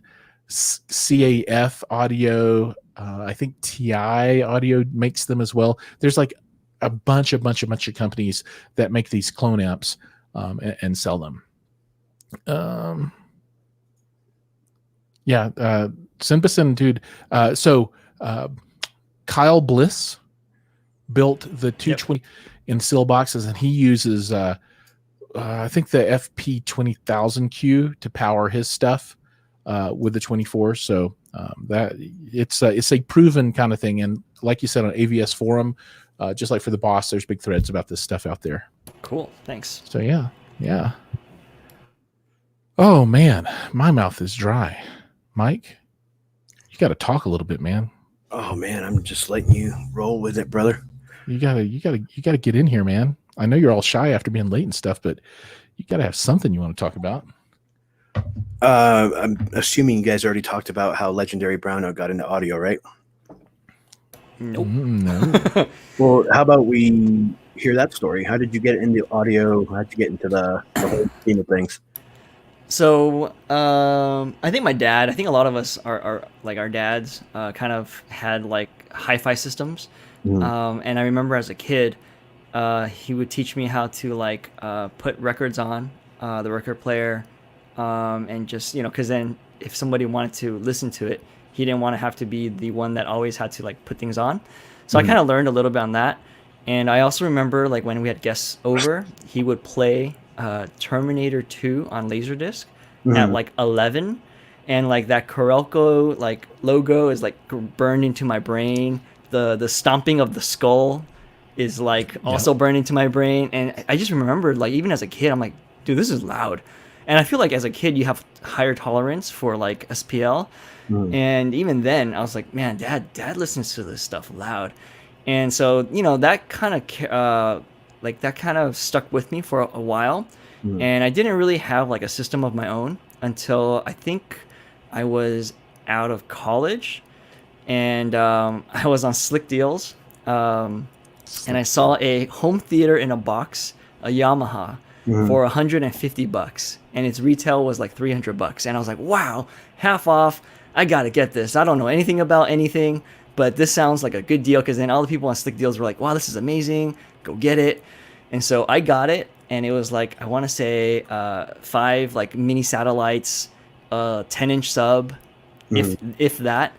CAF Audio. I think TI Audio makes them as well. There's like a bunch of companies that make these clone amps and sell them. Synbison, dude. So Kyle Bliss built the 220 in SIL boxes, and he uses I think the FP20000Q to power his stuff with the 24. So that it's a proven kind of thing, and like you said on AVS forum, just like for the boss, there's big threads about this stuff out there. Cool, thanks. So yeah. Oh man, my mouth is dry. Mike, you got to talk a little bit, man. Oh man, I'm just letting you roll with it, brother. You gotta get in here, man. I know you're all shy after being late and stuff, but you gotta have something you want to talk about. I'm assuming you guys already talked about how Legendary Brownout got into audio, right? Nope. No. Well, how about we hear that story? How did you get into audio? How did you get into the whole scheme of things? So I think I think a lot of us are like our dads kind of had like hi-fi systems. And I remember as a kid, he would teach me how to like put records on the record player, and just, because then if somebody wanted to listen to it, he didn't want to have to be the one that always had to like put things on. So I kind of learned a little bit on that. And I also remember like when we had guests over, he would play Terminator 2 on Laserdisc at like 11, and like that Corelco like logo is like burned into my brain. The stomping of the skull is like also burned into my brain, and I just remembered like even as a kid, I'm like, dude, this is loud. And I feel like as a kid you have higher tolerance for like SPL, and even then I was like, man, dad listens to this stuff loud. And so that kind of stuck with me for a while. And I didn't really have like a system of my own until I think I was out of college, and I was on Slick Deals, and I saw a home theater in a box, a Yamaha, for $150, and its retail was like $300, and I was like, wow, half off. I gotta get this. I don't know anything about anything, but this sounds like a good deal, because then all the people on Slick Deals were like, wow, this is amazing, go get it. And so I got it, and it was like, I want to say 5 like mini satellites, 10-inch sub, if that,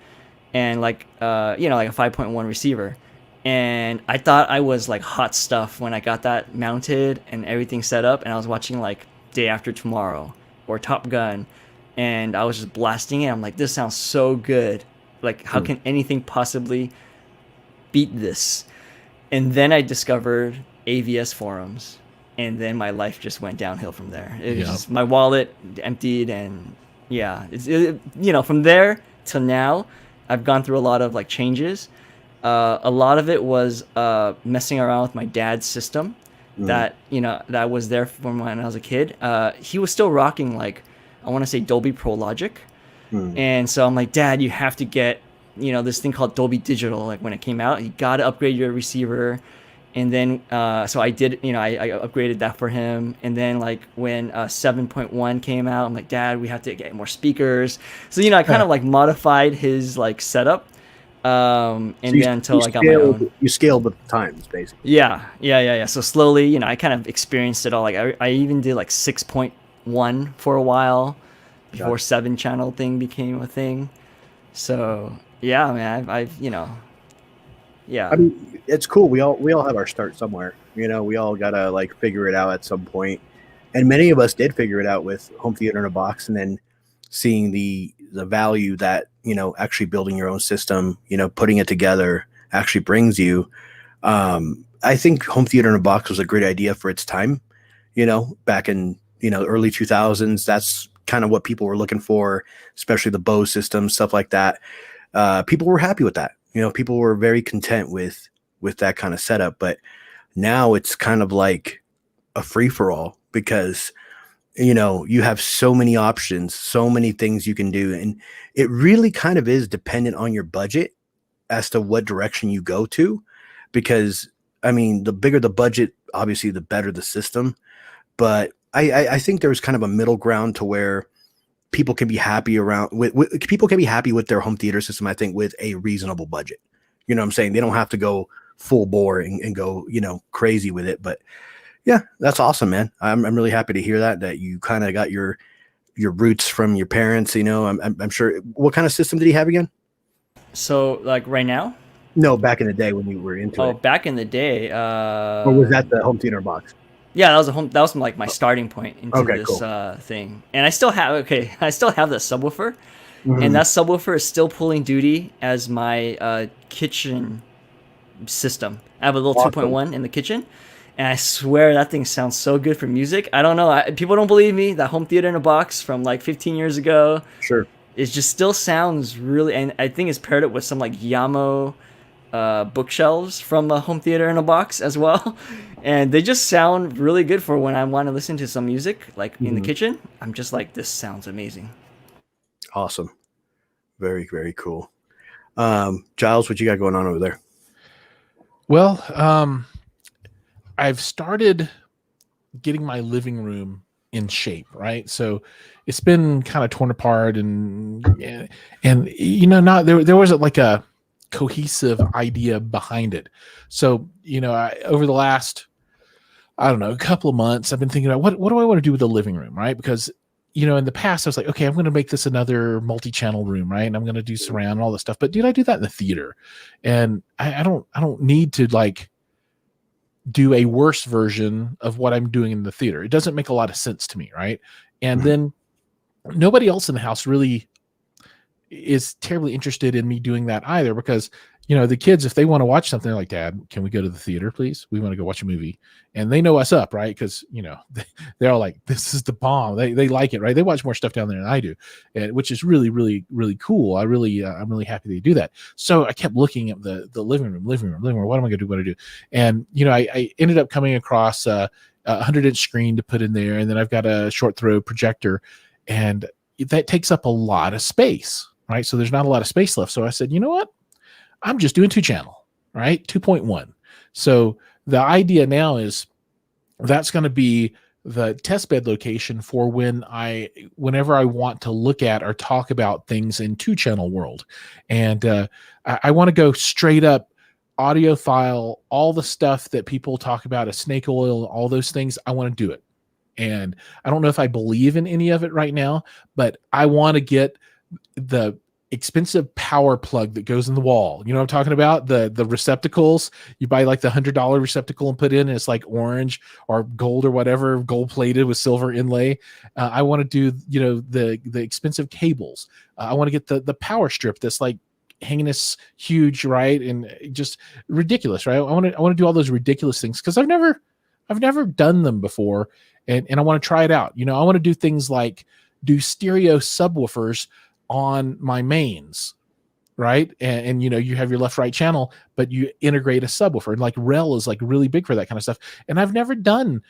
and like like a 5.1 receiver. And I thought I was like hot stuff when I got that mounted and everything set up, and I was watching like Day After Tomorrow or Top Gun, and I was just blasting it. I'm like, this sounds so good. Like, how can anything possibly beat this? And then I discovered AVS forums, and then my life just went downhill from there. It was just, my wallet emptied, and from there till now, I've gone through a lot of like changes. A lot of it was messing around with my dad's system that was there from when I was a kid. He was still rocking like, I want to say Dolby Pro Logic. And so I'm like, Dad, you have to get, this thing called Dolby Digital. Like when it came out, you got to upgrade your receiver. And then, so I did, I upgraded that for him. And then like when 7.1 came out, I'm like, Dad, we have to get more speakers. So, I kind of like modified his like setup. And so then until I got my own. You scaled with the times, basically. Yeah. So slowly, I kind of experienced it all. Like I even did like 6.1 for a while before 7-channel thing became a thing. So yeah, man, I've yeah. I mean, it's cool. We all have our start somewhere. We all gotta like figure it out at some point. And many of us did figure it out with home theater in a box, and then seeing the value that actually building your own system, putting it together actually brings you. I think home theater in a box was a great idea for its time. Back in early 2000s, that's kind of what people were looking for, especially the Bose system, stuff like that. People were happy with that. People were very content with with that kind of setup. But now it's kind of like a free for all because, you know, you have so many options, so many things you can do. And it really kind of is dependent on your budget as to what direction you go to. Because, I mean, the bigger the budget, obviously, the better the system. But I think there's kind of a middle ground to where people can be happy people can be happy with their home theater system, I think, with a reasonable budget. You know what I'm saying? They don't have to go full bore and go, you know, crazy with it. But yeah, that's awesome, man. I'm really happy to hear that you kind of got your roots from your parents. You know, I'm sure. What kind of system did he have again? So like right now? No, back in the day when you were into it. Oh, back in the day. Or was that the home theater box? Yeah, that was like my starting point into this cool. thing. And I still have the subwoofer, and that subwoofer is still pulling duty as my kitchen system. I have a little Awesome. 2.1 in the kitchen, and I swear that thing sounds so good for music. I don't know. People don't believe me. That home theater in a box from like 15 years ago, Sure. it just still sounds really. And I think it's paired it with some like Yamo bookshelves from a home theater in a box as well, and they just sound really good for when I want to listen to some music like in the kitchen. I'm just like, this sounds amazing. Awesome. Very, very cool. Giles, what you got going on over there? Well, I've started getting my living room in shape, right? So it's been kind of torn apart and you know, there wasn't like a cohesive idea behind it. So, you know, over the last, I don't know, a couple of months, I've been thinking about what do I want to do with the living room, right? Because, you know, in the past I was like, okay, I'm going to make this another multi-channel room, right? And I'm going to do surround and all this stuff. But dude, I do that in the theater, and I don't need to like do a worse version of what I'm doing in the theater. It doesn't make a lot of sense to me, right? And then nobody else in the house really is terribly interested in me doing that either, because, you know, the kids, if they want to watch something, they're like, Dad, can we go to the theater, please? We want to go watch a movie. And they know us up, right? Because, you know, they're all like, this is the bomb. They like it, right? They watch more stuff down there than I do, which is really, really, really cool. I'm really happy they do that. So I kept looking at the living room. What am I going to do? What do I do? And, you know, I ended up coming across a 100-inch screen to put in there. And then I've got a short throw projector, and that takes up a lot of space. Right. So there's not a lot of space left. So I said, you know what? I'm just doing 2-channel, right? 2.1. So the idea now is that's going to be the test bed location for whenever I want to look at or talk about things in 2-channel world. And I want to go straight up audiophile, all the stuff that people talk about, a snake oil, all those things. I want to do it. And I don't know if I believe in any of it right now, but I want to get the expensive power plug that goes in the wall. You know what I'm talking about? The receptacles. You buy like the $100 receptacle and put in, and it's like orange or gold or whatever, gold plated with silver inlay. I want to do, you know, the expensive cables. I want to get the power strip that's like hanging this huge, right? And just ridiculous, right? I want to do all those ridiculous things because I've never done them before, and I want to try it out. You know, I want to do things like do stereo subwoofers on my mains, right? And you know, you have your left right channel, but you integrate a subwoofer, and like REL is like really big for that kind of stuff. And I've never done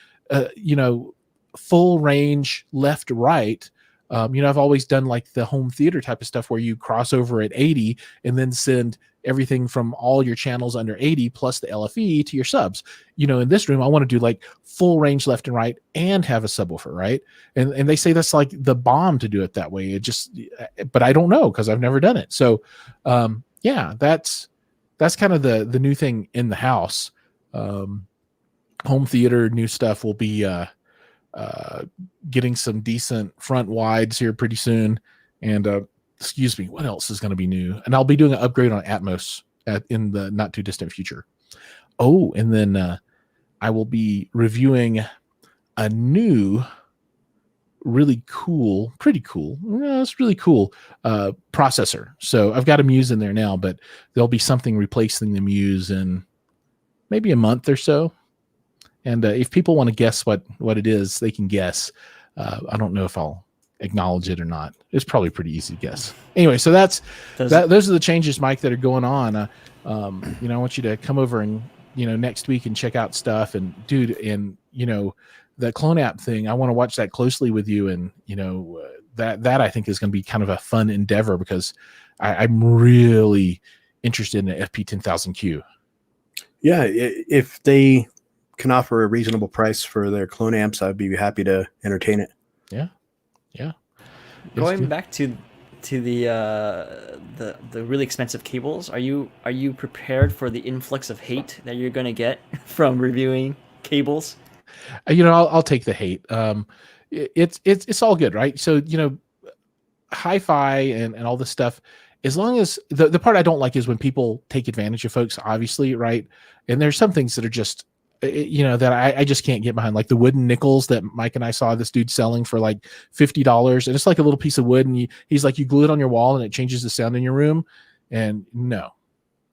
you know, full range left right. You know, I've always done like the home theater type of stuff where you cross over at 80 and then send everything from all your channels under 80 plus the LFE to your subs. You know, in this room, I want to do like full range left and right and have a subwoofer, right? And they say that's like the bomb to do it that way. It just, but I don't know because I've never done it. So, yeah, that's kind of the new thing in the house. Home theater new stuff will be getting some decent front wides here pretty soon, and excuse me, what else is going to be new? And I'll be doing an upgrade on Atmos in the not too distant future. Oh, and then I will be reviewing a new really cool, pretty cool, it's really cool processor. So I've got a Muse in there now, but there'll be something replacing the Muse in maybe a month or so. And if people want to guess what it is, they can guess. I don't know if I'll acknowledge it or not. It's probably pretty easy to guess. Anyway, so those are the changes, Mike, that are going on. I want you to come over and next week and check out stuff. And dude, and the clone app thing, I want to watch that closely with you. And that I think is going to be kind of a fun endeavor because I'm really interested in the FP10000Q. Yeah, if they can offer a reasonable price for their clone amps, I'd be happy to entertain it. Yeah. Going back to the really expensive cables, are you prepared for the influx of hate that you're gonna get from reviewing cables? I'll take the hate. It's all good, right? So hi-fi and all this stuff, as long as the part I don't like is when people take advantage of folks, obviously, right? And there's some things that are just that I just can't get behind, like the wooden nickels that Mike and I saw this dude selling for like $50, and it's like a little piece of wood, and he's like, you glue it on your wall and it changes the sound in your room. And no,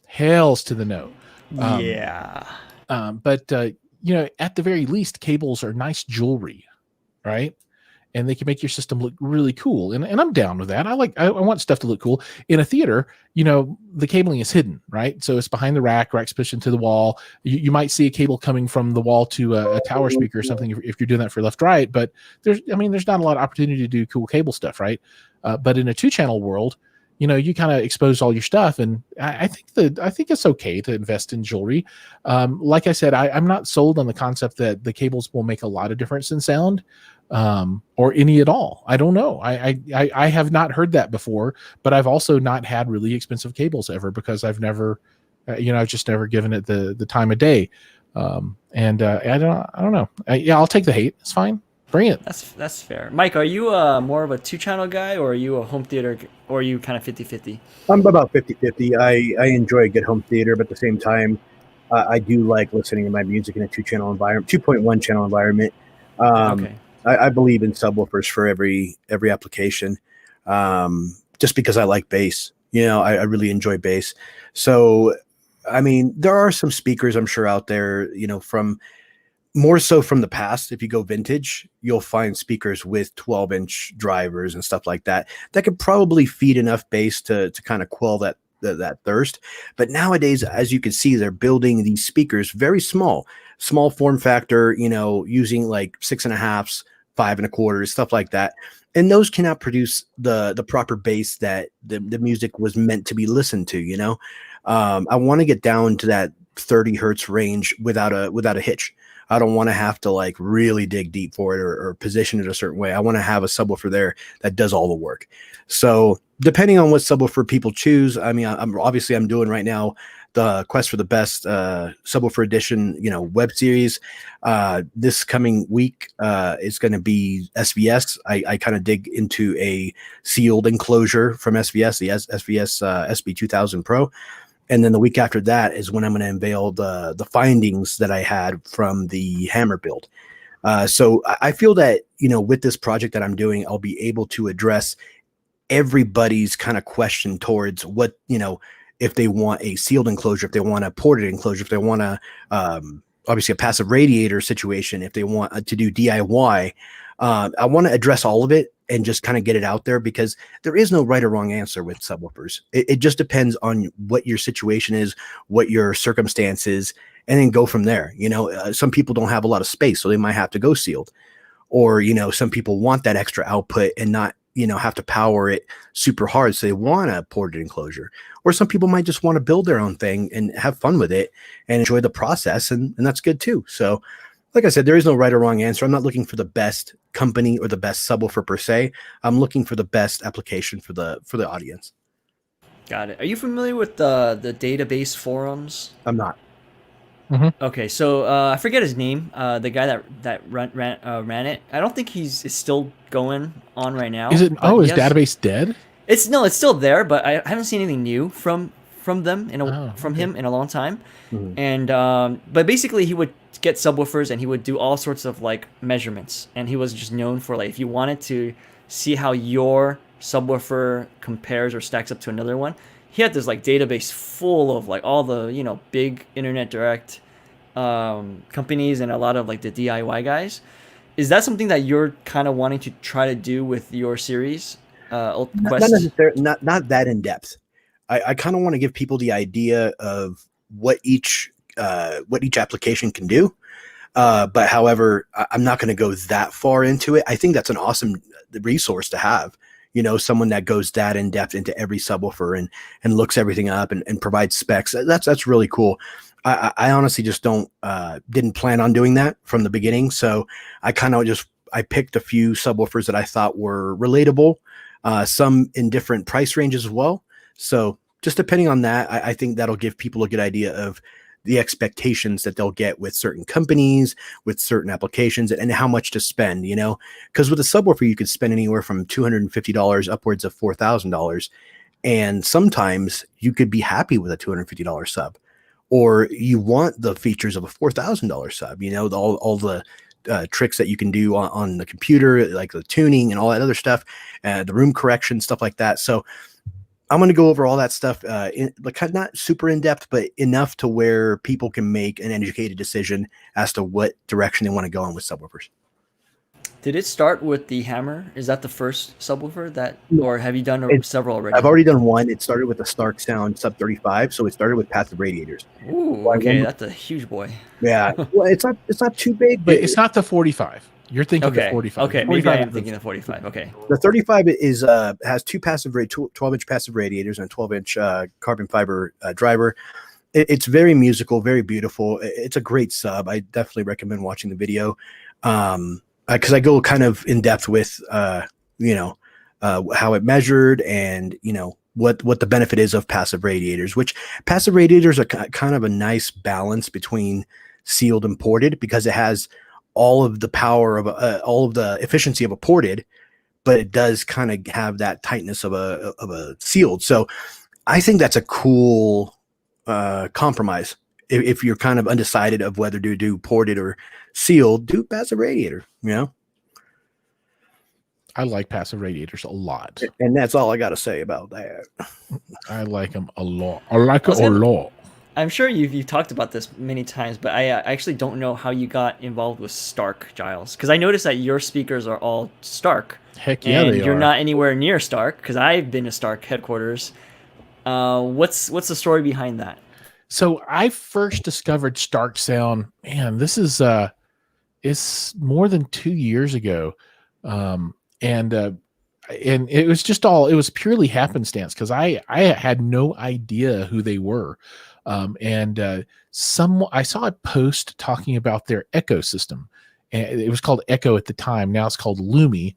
hails to the no. Yeah. But at the very least, cables are nice jewelry, right? And they can make your system look really cool. And I'm down with that. I want stuff to look cool. In a theater, the cabling is hidden, right? So it's behind the rack's pushed into the wall. You might see a cable coming from the wall to a tower speaker or something if you're doing that for left, right. But there's not a lot of opportunity to do cool cable stuff, right? But in a 2-channel world, you kind of expose all your stuff. And I think it's okay to invest in jewelry. Like I said, I'm not sold on the concept that the cables will make a lot of difference in sound. Or any at all. I don't know. I have not heard that before, but I've also not had really expensive cables ever because I've never, I've just never given it the time of day. I don't know. I'll take the hate. It's fine. Bring it. That's fair. Mike, are you more of a 2-channel guy, or are you a home theater, or are you kind of 50-50? I'm about 50-50. I enjoy a good home theater, but at the same time, I do like listening to my music in a 2-channel environment, 2.1 channel environment. Okay. I believe in subwoofers for every application, just because I like bass. I really enjoy bass. So, there are some speakers I'm sure out there, from more so from the past. If you go vintage, you'll find speakers with 12-inch drivers and stuff like that could probably feed enough bass to kind of quell that thirst. But nowadays, as you can see, they're building these speakers very small form factor, using like 6.5s, 5 1/4, stuff like that. And those cannot produce the proper bass that the music was meant to be listened to. I want to get down to that 30 hertz range without a hitch. I don't want to have to like really dig deep for it or position it a certain way. I want to have a subwoofer there that does all the work. So depending on what subwoofer people choose, I'm doing right now the Quest for the Best Subwoofer Edition, web series. This coming week is going to be SVS. I kind of dig into a sealed enclosure from SVS, the SVS SB2000 Pro. And then the week after that is when I'm going to unveil the findings that I had from the Hammer build. So I feel that, with this project that I'm doing, I'll be able to address everybody's kind of question towards what, if they want a sealed enclosure, if they want a ported enclosure, if they want a, obviously a passive radiator situation, if they want to do DIY. I want to address all of it and just kind of get it out there, because there is no right or wrong answer with subwoofers. It just depends on what your situation is, what your circumstance is, and then go from there. Some people don't have a lot of space, so they might have to go sealed. Or, some people want that extra output and not, have to power it super hard, so they want a ported enclosure. Or some people might just want to build their own thing and have fun with it and enjoy the process, and that's good too. So like I said, there is no right or wrong answer. I'm not looking for the best company or the best subwoofer per se. I'm looking for the best application for the audience. Got it. Are you familiar with the database forums? I'm not. Okay, so I forget his name. The guy that ran it. I don't think is still going on right now. Is it? Oh, is database dead? It's still there, but I haven't seen anything new from them from him in a long time. Mm-hmm. And but basically he would get subwoofers and he would do all sorts of like measurements, and he was just known for, like, if you wanted to see how your subwoofer compares or stacks up to another one, he had this like database full of like all the big internet direct companies and a lot of like the DIY guys. Is that something that you're kind of wanting to try to do with your series? Not necessarily, not that in depth. I kind of want to give people the idea of what each application can do. But however, I'm not going to go that far into it. I think that's an awesome resource to have. You know, someone that goes that in depth into every subwoofer and looks everything up and provides specs. That's really cool. I honestly just didn't plan on doing that from the beginning. So I kind of I picked a few subwoofers that I thought were relatable, some in different price ranges as well. So just depending on that, I think that'll give people a good idea of the expectations that they'll get with certain companies, with certain applications, and how much to spend, you know, because with a subwoofer, you could spend anywhere from $250 upwards of $4,000. And sometimes you could be happy with a $250 sub, or you want the features of a $4,000 sub, you know, all the tricks that you can do on the computer, like the tuning and all that other stuff, the room correction, stuff like that. So I'm going to go over all that stuff, not super in depth, but enough to where people can make an educated decision as to what direction they want to go in with subwoofers. Did it start with the Hammer? Is that the first subwoofer that, or have you done several already? I've already done one. It started with the Stark Sound Sub 35, so it started with passive radiators. Ooh, okay, that's a huge boy. Yeah, well, it's not too big, but it's not the 45. You're thinking the 45. Okay, maybe I am thinking the 45. Okay. The 35 is has two 12-inch passive radiators and a 12-inch carbon fiber driver. It's very musical, very beautiful. It's a great sub. I definitely recommend watching the video. Because I go kind of in depth with, how it measured and, what the benefit is of passive radiators, which passive radiators are kind of a nice balance between sealed and ported, because it has all of the power of all of the efficiency of a ported, but it does kind of have that tightness of a sealed. So I think that's a cool compromise. If you're kind of undecided of whether to do ported or sealed, do passive radiator, I like passive radiators a lot. And that's all I got to say about that. I like them a lot. I like it a lot. I'm sure you've talked about this many times, but I actually don't know how you got involved with Stark, Giles. Because I noticed that your speakers are all Stark. Heck yeah, and they you're are. not anywhere near Stark, because I've been to Stark headquarters. What's the story behind that? So I first discovered Stark Sound. Man, this is it's more than 2 years ago, and it was just it was purely happenstance, because I had no idea who they were, and I saw a post talking about their Echo system, and it was called Echo at the time. Now it's called Lumi.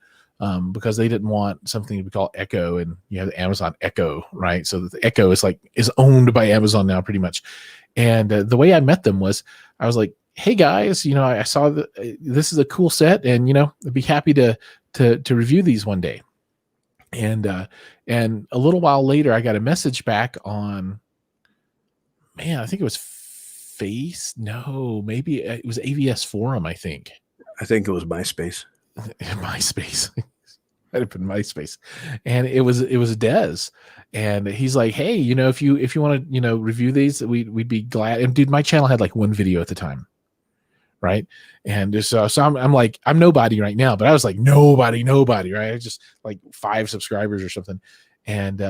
Because they didn't want something to be called Echo, and you have the Amazon Echo, right? So the Echo is owned by Amazon now, pretty much. And the way I met them was, I was like, "Hey guys, I saw this is a cool set, and I'd be happy to review these one day." And a little while later, I got a message back on, I think it was maybe it was AVS Forum. I think it was MySpace. MySpace. Might have been MySpace, and it was Dez, and he's like, "Hey, if you want to review these, we'd be glad." And dude, my channel had like one video at the time, right? And so I'm like, I'm nobody right now, but I was like nobody, right? I just like 5 subscribers or something, and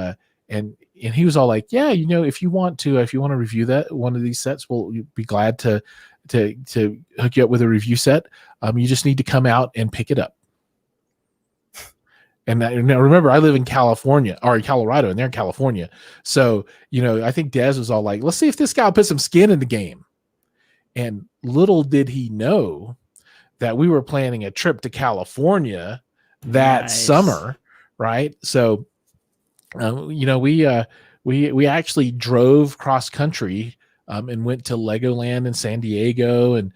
he was all like, "Yeah, if you want to review that one of these sets, we'll be glad to hook you up with a review set. You just need to come out and pick it up." And now remember, I live in California or Colorado, and they're in California. So, I think Dez was all like, "Let's see if this guy will put some skin in the game." And little did he know that we were planning a trip to California that summer, right? So, we actually drove cross country and went to Legoland in San Diego, and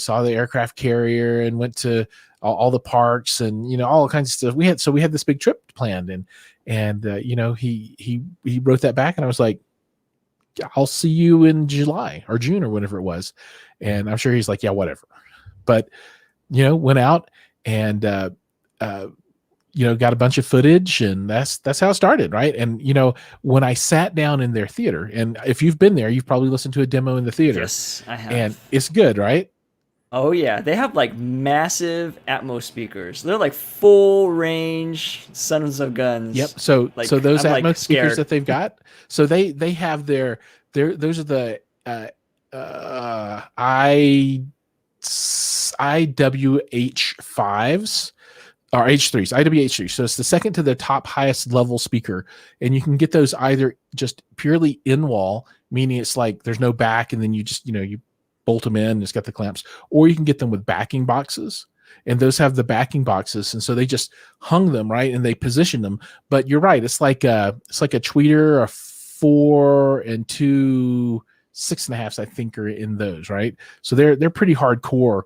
saw the aircraft carrier, and went to all the parks, and all kinds of stuff. We had this big trip planned, and he wrote that back, and I was like, "I'll see you in July or June or whatever it was," and I'm sure he's like, "Yeah, whatever." But went out and got a bunch of footage, and that's how it started, right? And when I sat down in their theater, and if you've been there, you've probably listened to a demo in the theater. Yes, I have. And it's good, right? Oh yeah, they have like massive Atmos speakers. They're like full range sons of guns. Yep. So Like those I'm like Atmos speakers scared. that they've got, so they have their those are the IWH5s or H3s, IWH3. So it's the second to the top highest level speaker, and you can get those either just purely in wall, meaning it's like there's no back, and then you just you bolt them in. It's got the clamps, or you can get them with backing boxes, and those have the backing boxes, and so they just hung them right and they position them. But you're right, it's like a tweeter, a 4 and 2 6.5s, I think, are in those, right? So they're pretty hardcore.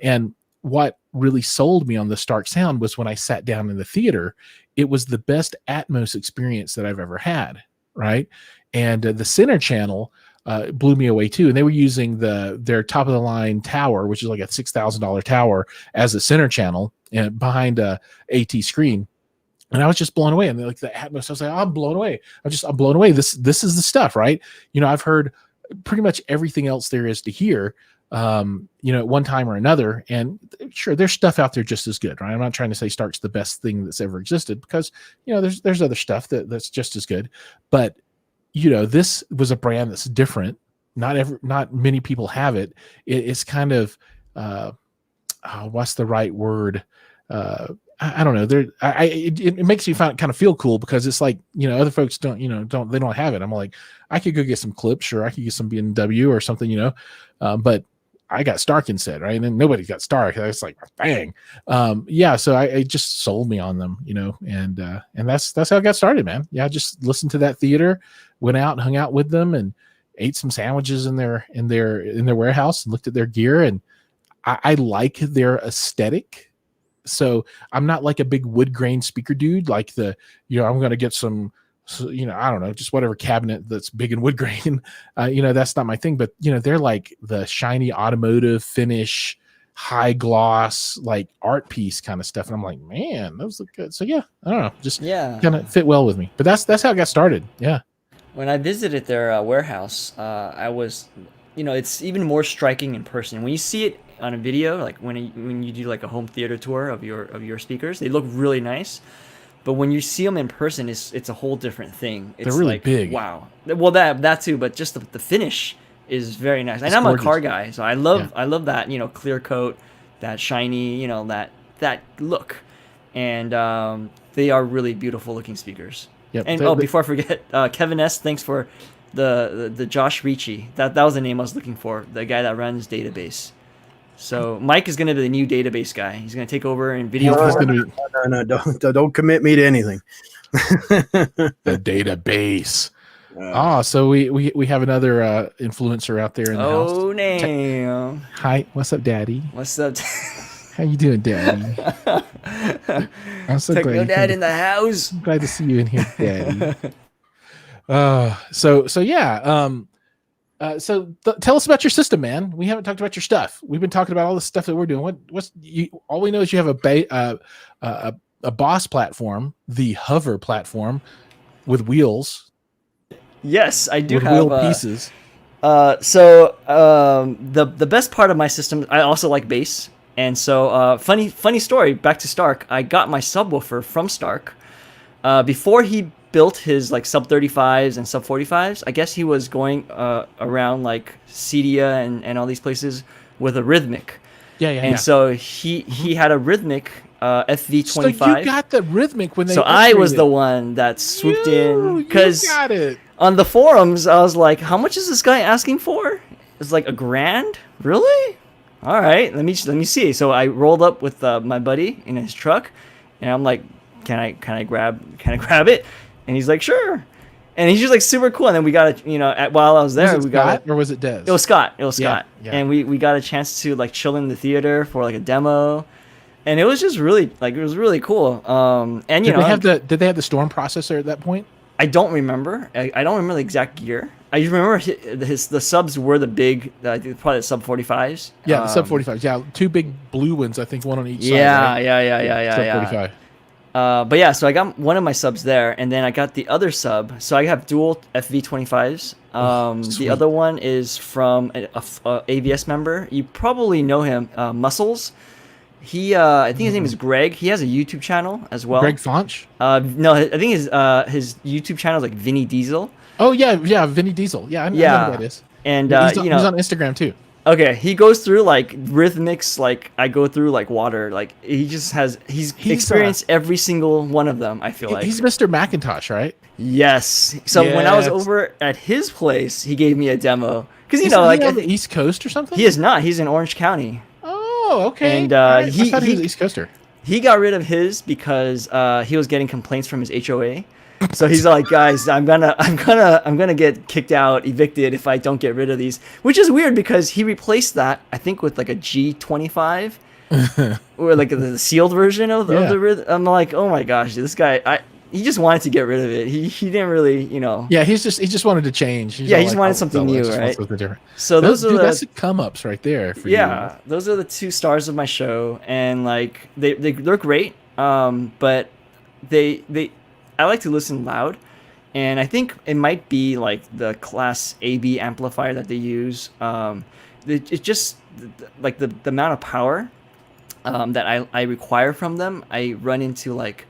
And what really sold me on the Stark sound was when I sat down in the theater, it was the best Atmos experience that I've ever had, right? And the center channel blew me away too. And they were using their top of the line tower, which is like a $6,000 tower, as a center channel and behind a AT screen. And I was just blown away. And like the Atmos, I was like, I'm blown away. I'm blown away. This is the stuff, right? I've heard pretty much everything else there is to hear, at one time or another. And sure, there's stuff out there just as good, right? I'm not trying to say Stark's the best thing that's ever existed, because, there's other stuff that's just as good. But, this was a brand that's different. Not many people have it. It's kind of, what's the right word? I don't know. It makes me kind of feel cool, because it's like, other folks don't have it. I'm like, I could go get some clips, sure, I could get some B&W or something, but I got Stark instead, right? And then nobody's got Stark. I was like, bang, yeah. So it just sold me on them, and that's how I got started, man. Yeah, I just listened to that theater, went out and hung out with them, and ate some sandwiches in their warehouse, and looked at their gear, and I like their aesthetic. So I'm not like a big wood grain speaker dude, like I'm going to get some, I don't know, just whatever cabinet that's big in wood grain. That's not my thing, but they're like the shiny automotive finish, high gloss, like art piece kind of stuff. And I'm like, man, those look good. So yeah, I don't know, just kind of fit well with me, but that's how I got started. Yeah. When I visited their warehouse, I was, it's even more striking in person. When you see it on a video, like when you do like a home theater tour of your speakers, they look really nice. But when you see them in person, it's a whole different thing. It's They're really like, big. Wow. Well, that too, but just the finish is very nice. And I'm gorgeous. A car guy, so I love that clear coat, that shiny, that look, and they are really beautiful looking speakers. Yep. And before I forget, Kevin S, thanks for the Josh Ricci. That was the name I was looking for. The guy that runs Database. So Mike is going to be the new Database guy. He's going to take over in video. No, don't commit me to anything. The Database. So we have another influencer out there in the house. Oh, damn. Hi, what's up, Daddy? What's up? How you doing, Daddy? I'm so glad your dad in the house. I'm glad to see you in here, Daddy. So yeah. Tell us about your system, man. We haven't talked about your stuff. We've been talking about all the stuff that we're doing. All we know is you have a Boss platform, the Hover platform, with wheels. Yes, I do with have wheel pieces. The best part of my system, I also like bass. And so, funny story. Back to Stark. I got my subwoofer from Stark before he built his like sub 35s and sub 45s. I guess he was going around like Cedia and all these places with a Rhythmic. Yeah. So he had a Rhythmic FV25. So you got the Rhythmic when they. So I was the one that swooped in because got it. On the forums I was like, how much is this guy asking for? It's like $1,000, really? All right, let me see. So I rolled up with my buddy in his truck, and I'm like, can I grab it? And he's like, sure. And he's just like super cool. And then we got while I was there, was it Scott or was it Des? It was Scott. Yeah. Yeah. And we got a chance to like chill in the theater for like a demo, and it was just really it was really cool. And did they have the Storm processor at that point? I don't remember. I don't remember the exact gear. I just remember the subs were the big, probably the sub 45s. Yeah, the sub 45s. Yeah, two big blue ones. I think one on each side. Yeah. Sub 45. But yeah, so I got one of my subs there, and then I got the other sub. So I have dual FV25s. The sweet. other one is from a AVS member. You probably know him, Muscles. He, I think his name is Greg. He has a YouTube channel as well. Greg Fonch. No, I think his YouTube channel is like Vinny Diesel. Oh yeah, Vinny Diesel. Yeah, I know who that is. And he's you know, he's on Instagram too. okay, he goes through like rhythmics, like I go through like water. Like he's experienced every single one of them. I feel like He's Mr. Macintosh, right? yes. So when I was Yes. over at his place, he gave me a demo because you Isn't know, he like I on the think East Coast or something. he is not. He's in Orange County. Oh, okay. And, All right. I he- thought he was he- an East Coaster. He got rid of his because he was getting complaints from his HOA. So he's like, guys, I'm gonna get kicked out, evicted if I don't get rid of these. Which is weird because he replaced that, I think, with like a G25 or like the sealed version of Yeah. the rhythm. I'm like, oh my gosh, this guy, he just wanted to get rid of it. He didn't really, you know. Yeah, he just wanted to change. Yeah, all he just wanted something I new, just want right? something different. So those are that's the the come ups right there for yeah, those are the 2 stars of my show, and like they're great. But they I like to listen loud, and I think it might be like the Class AB amplifier that they use. It's just like the amount of power that I require from them. I run into like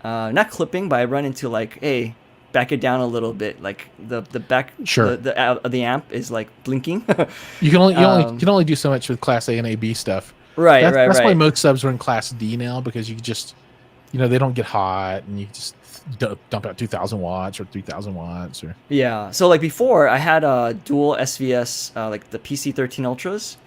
not clipping, but I run into like, hey, back it down a little bit. Like the back, Sure. the amp is like blinking. You can only Um, can only do so much with Class A and AB stuff. right, That's why right. most subs run Class D now, because you just, they don't get hot, and you just dump out 2,000 watts or 3,000 watts or. Yeah. So like before, I had a dual SVS, like the PC13 Ultras,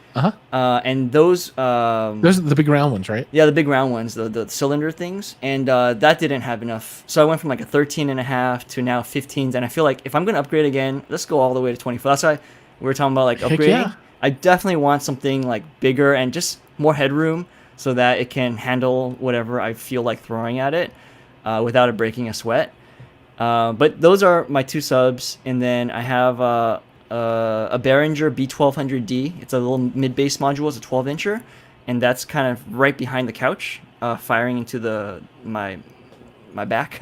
and those Those are the big round ones, right? yeah, the big round ones, the cylinder things, and that didn't have enough. So I went from like a 13.5 to now 15s, and I feel like if I'm gonna upgrade again, let's go all the way to 24. That's why we were talking about like Heck upgrading. yeah. I definitely want something like bigger and just more headroom so that it can handle whatever I feel like throwing at it without it breaking a sweat. But those are my 2 subs, and then I have a Behringer B1200D. It's a little mid-bass module. It's a 12-incher, and that's kind of right behind the couch, firing into my back.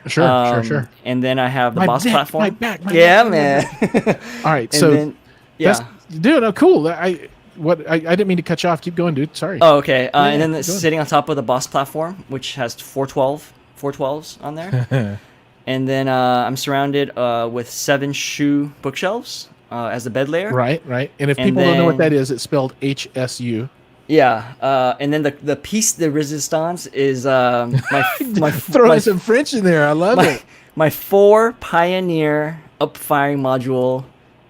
Sure. And then I have the My Boss back, platform. my back, my yeah, back, man. All right, And so then, yeah. dude, no, cool. I didn't mean to cut you off. Keep going, dude. Sorry. Oh, okay. And then go ahead. sitting on top of the Boss platform, which has 412s on there. And then I'm surrounded with 7 shoe bookshelves as the bed layer. Right. And if And people don't know what then- that is, it's spelled HSU. Yeah. And then the piece de resistance is my Throwing some French in there. I love it. my 4 Pioneer up-firing module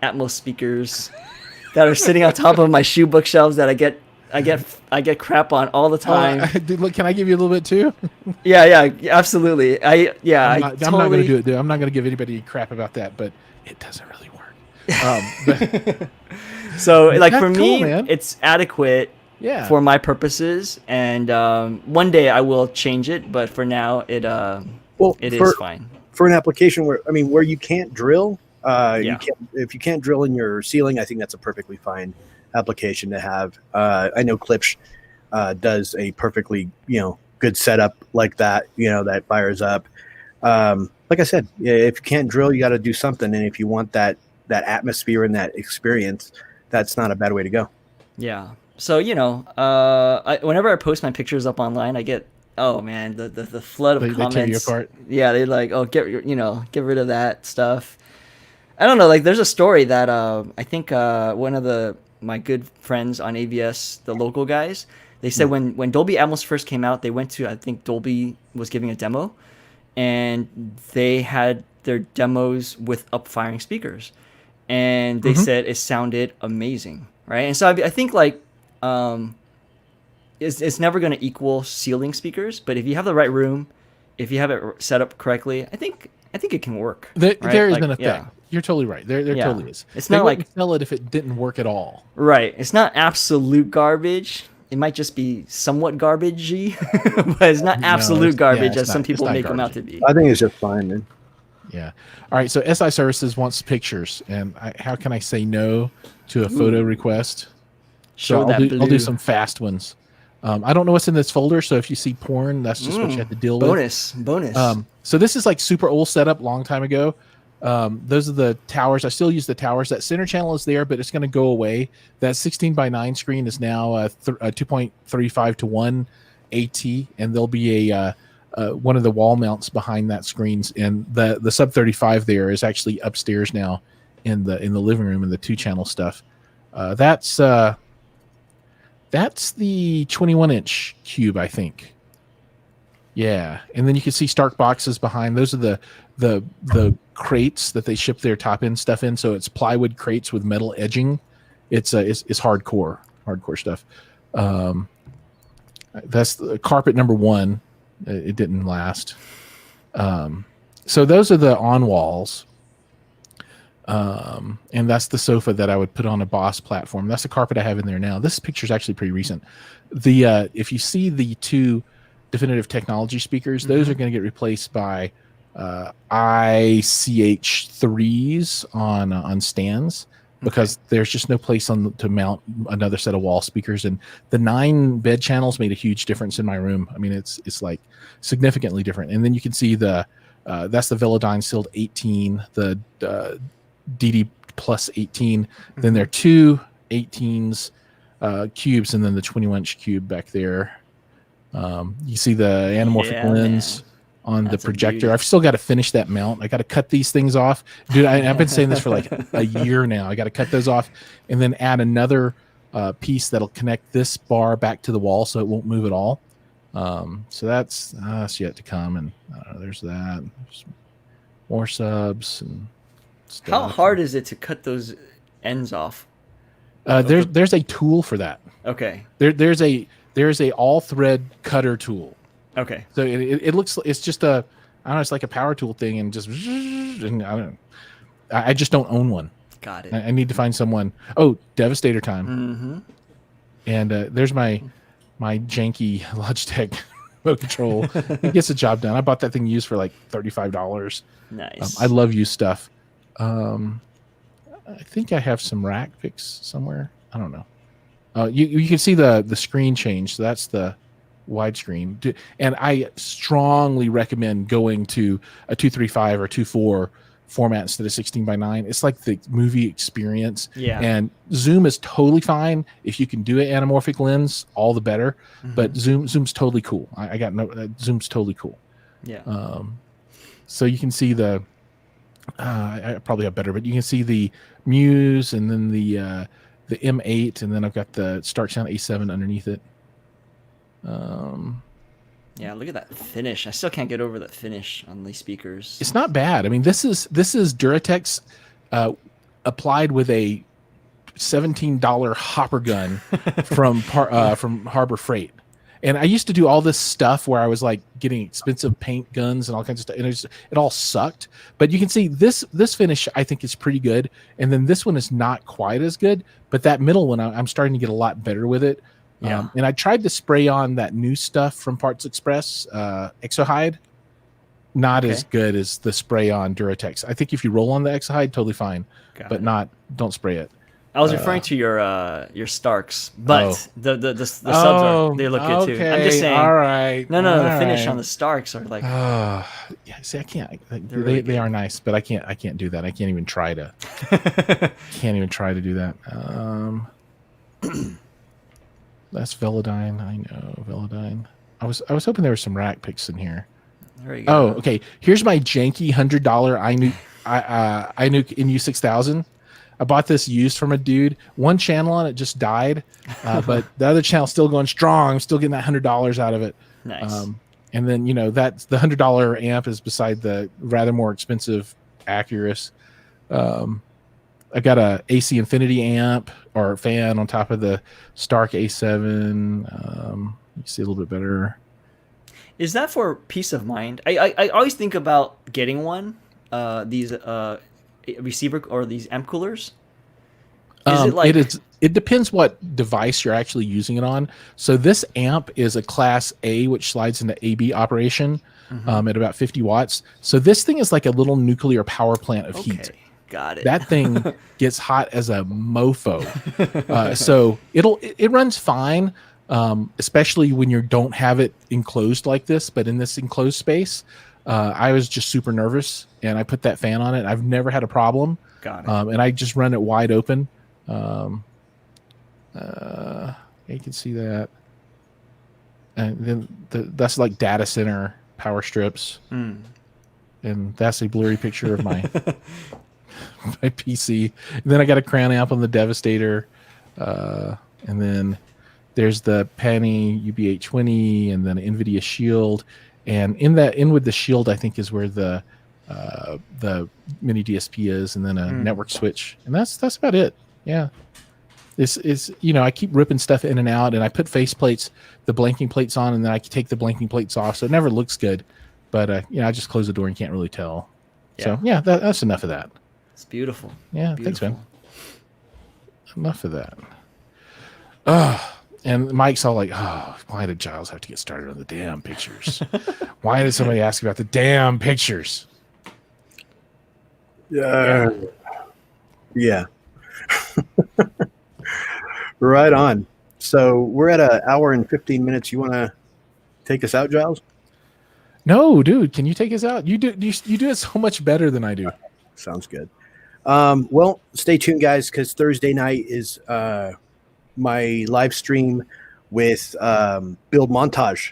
Atmos speakers that are sitting on top of my shoe bookshelves that I get crap on all the time. Dude, look, can I give you a little bit too? Yeah, absolutely. I'm not totally, going to do it, dude. I'm not going to give anybody crap about that, but it doesn't really work. But, So like That's for cool, me, man. it's adequate yeah. for my purposes, and one day I will change it, but for now it Well, is for, fine. for an application where you can't drill, Yeah. if you can't drill in your ceiling, I think that's a perfectly fine application to have. I know Klipsch does a perfectly good setup like that, that fires up. Like I said, if you can't drill, you got to do something, and if you want that atmosphere and that experience, that's not a bad way to go. Yeah. So whenever I post my pictures up online, I get the flood of They tear you comments. apart. Yeah, they like get rid of that stuff. I don't know. Like there's a story that I think one of my good friends on AVS, the local guys, they said when Dolby Atmos first came out, they went to, I think Dolby was giving a demo, and they had their demos with up-firing speakers, and they said it sounded amazing, right? And so I think like it's never going to equal ceiling speakers, but if you have the right room, if you have it set up correctly, I think it can work. There right? has Like, been a thing. yeah. You're totally right. There Yeah. totally is. It's They not wouldn't like- sell it if it didn't work at all. Right. It's not absolute garbage. It might just be somewhat garbagey, but it's not No, absolute it's garbage as not- some it's people not make them out garbagey. to be. I think it's just fine, man. Yeah. All right. So SI Services wants pictures, and how can I say no to a photo request? Show So that I'll do blue. some fast ones. I don't know what's in this folder, so if you see porn, that's just what you have to deal with. Bonus. So this is like super old setup, long time ago. Those are the towers. I still use the towers. That center channel is there, but it's going to go away. That 16:9 screen is now a 2.35 to 1 AT, and there'll be a one of the wall mounts behind that screens, and the sub 35 there is actually upstairs now in the living room, and the 2-channel stuff. That's the 21-inch cube, I think. Yeah, and then you can see Stark boxes behind. Those are the crates that they ship their top end stuff in. So it's plywood crates with metal edging. It's hardcore stuff. That's the carpet number 1. It didn't last. So those are the on walls. And that's the sofa that I would put on a Boss platform. That's the carpet I have in there now. This picture is actually pretty recent. If you see the 2 Definitive Technology speakers, those are going to get replaced by ICH3s on stands, because there's just no place to mount another set of wall speakers. And the 9 bed channels made a huge difference in my room. I mean, it's like significantly different. And then you can see that's the Velodyne Sild 18, the DD Plus 18. Then there are 2 18s cubes, and then the 21-inch cube back there. You see the anamorphic lens on the projector. I've still got to finish that mount. I got to cut these things off, dude. I've been saying this for like a year now. I got to cut those off and then add another piece that'll connect this bar back to the wall so it won't move at all. So that's yet to come. And there's that. There's more subs and stuff. How hard is it to cut those ends off? There's a tool for that. Okay. There's a all thread cutter tool. Okay. So it looks, it's just I don't know, it's like a power tool thing, and just, and I just don't own one. Got it. I need to find someone. Oh, Devastator time. Mm-hmm. And there's my janky Logitech remote control. It gets the job done. I bought that thing used for like $35. Nice. I love used stuff. I think I have some rack pics somewhere. I don't know. You can see the screen change. So that's the widescreen. And I strongly recommend going to a 235 or 24 format instead of 16:9. It's like the movie experience. Yeah. And zoom is totally fine. If you can do an anamorphic lens, all the better. But zoom's totally cool. I got no zoom's totally cool. Yeah. So you can see the I probably have better, but you can see the Muse, and then the M8, and then I've got the Start Sound A7 underneath it. Yeah, look at that finish. I still can't get over that finish on these speakers. It's not bad. I mean, this is Duratex applied with a $17 hopper gun from Harbor Freight. And I used to do all this stuff where I was like getting expensive paint guns and all kinds of stuff, and it all sucked. But you can see this finish I think is pretty good, and then this one is not quite as good. But that middle one, I'm starting to get a lot better with it. Yeah. And I tried to spray on that new stuff from Parts Express, Exohide. Not as good as the spray on Duratex. I think if you roll on the Exohide, totally fine, don't spray it. I was referring to your Starks, but the subs they look good too. I'm just saying. All right. No, the finish on the Starks are like. Yeah. See, I can't. They are nice, but I can't do that. I can't even try to. Can't even try to do that. That's Velodyne. I know Velodyne. I was hoping there were some rack picks in here. There you go. Oh, okay. Here's my janky $100 iNuke NU6000. I bought this used from a dude. One channel on it just died, but the other channel's still going strong. I'm still getting that $100 out of it. Nice. And then that's the $100 amp is beside the rather more expensive Acurus. I got a AC Infinity amp or fan on top of the Stark A7. You see a little bit better. Is that for peace of mind? I always think about getting one. These receiver or these amp coolers. It depends what device you're actually using it on. So this amp is a class A, which slides into AB operation at about 50 watts. So this thing is like a little nuclear power plant of heat. Got it. That thing gets hot as a mofo. So it runs fine, especially when you don't have it enclosed like this. But in this enclosed space, I was just super nervous, and I put that fan on it. I've never had a problem. Got it. And I just run it wide open. You can see that. And then that's like data center power strips. Mm. And that's a blurry picture of my my PC. And then I got a crown amp on the Devastator. And then there's the Penny UBH20 and then NVIDIA Shield. And in with the Shield, I think is where the mini DSP is, and then a network switch. And that's about it. Yeah. This is, I keep ripping stuff in and out, and I put face plates, the blanking plates on, and then I take the blanking plates off, so it never looks good. But I just close the door and can't really tell. Yeah. So yeah, that's enough of that. It's beautiful. Yeah, Beautiful. thanks, man. Enough of that. And Mike's all like, why did Giles have to get started on the damn pictures? Why did somebody ask about the damn pictures? Yeah. Right on. So we're at an hour and 15 minutes. You want to take us out, Giles? No, dude. Can you take us out? You do it so much better than I do. Sounds good. Well, stay tuned, guys, because Thursday night is my live stream with Build Montage.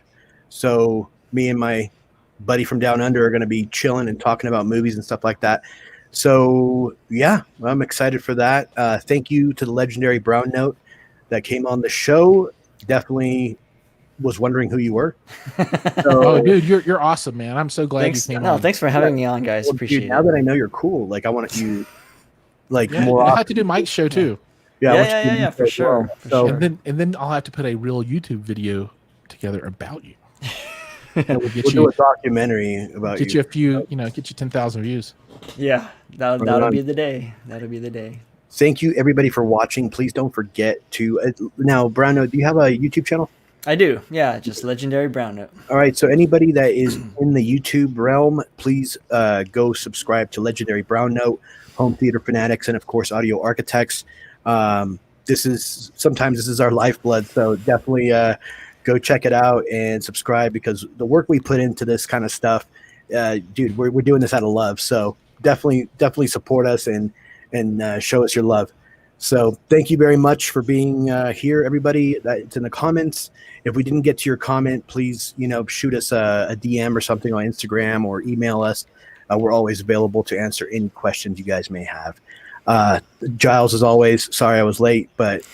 So me and my buddy from down under are going to be chilling and talking about movies and stuff like that. So yeah, I'm excited for that. Thank you to the legendary Brown Note that came on the show. Definitely was wondering who you were. Oh, dude, you're awesome, man. I'm so glad Thanks. you came No, on. thanks for having me on, guys. Well, Appreciate dude, it. now that I know you're cool, like I want you like Yeah, more I'll often. have to do Mike's show too. I want you to do Yeah, that for as sure. well. For So sure. And then I'll have to put a real YouTube video together about you. we'll Get do you a documentary about get you a few, get you 10,000 views. Yeah, that'll on. be the day. That'll be the day. Thank you, everybody, for watching. Please don't forget to now, Brown Note, do you have a YouTube channel? I do. Yeah, just legendary Brown Note. All right. So anybody that is in the YouTube realm, please go subscribe to Legendary Brown Note, Home Theater Fanatics, and of course Audio Architects. This is our lifeblood. So definitely go check it out and subscribe, because the work we put into this kind of stuff, dude, we're doing this out of love. So definitely support us and show us your love. So thank you very much for being here, everybody. It's in the comments. If we didn't get to your comment, please, shoot us a DM or something on Instagram or email us. We're always available to answer any questions you guys may have. Giles, as always, sorry I was late, but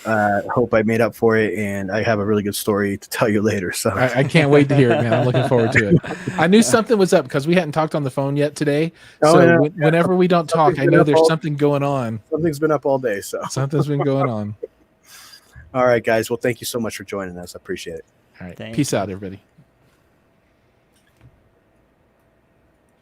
hope I made up for it, and I have a really good story to tell you later. So I can't wait to hear it, man. I'm looking forward to it. I knew something was up because we hadn't talked on the phone yet today. Oh, So yeah. whenever we don't talk, I know there's something going on. something's been up all day. So Something's been going on. all right, guys. Well, thank you so much for joining us. I appreciate it. All right. Thank Peace out, everybody.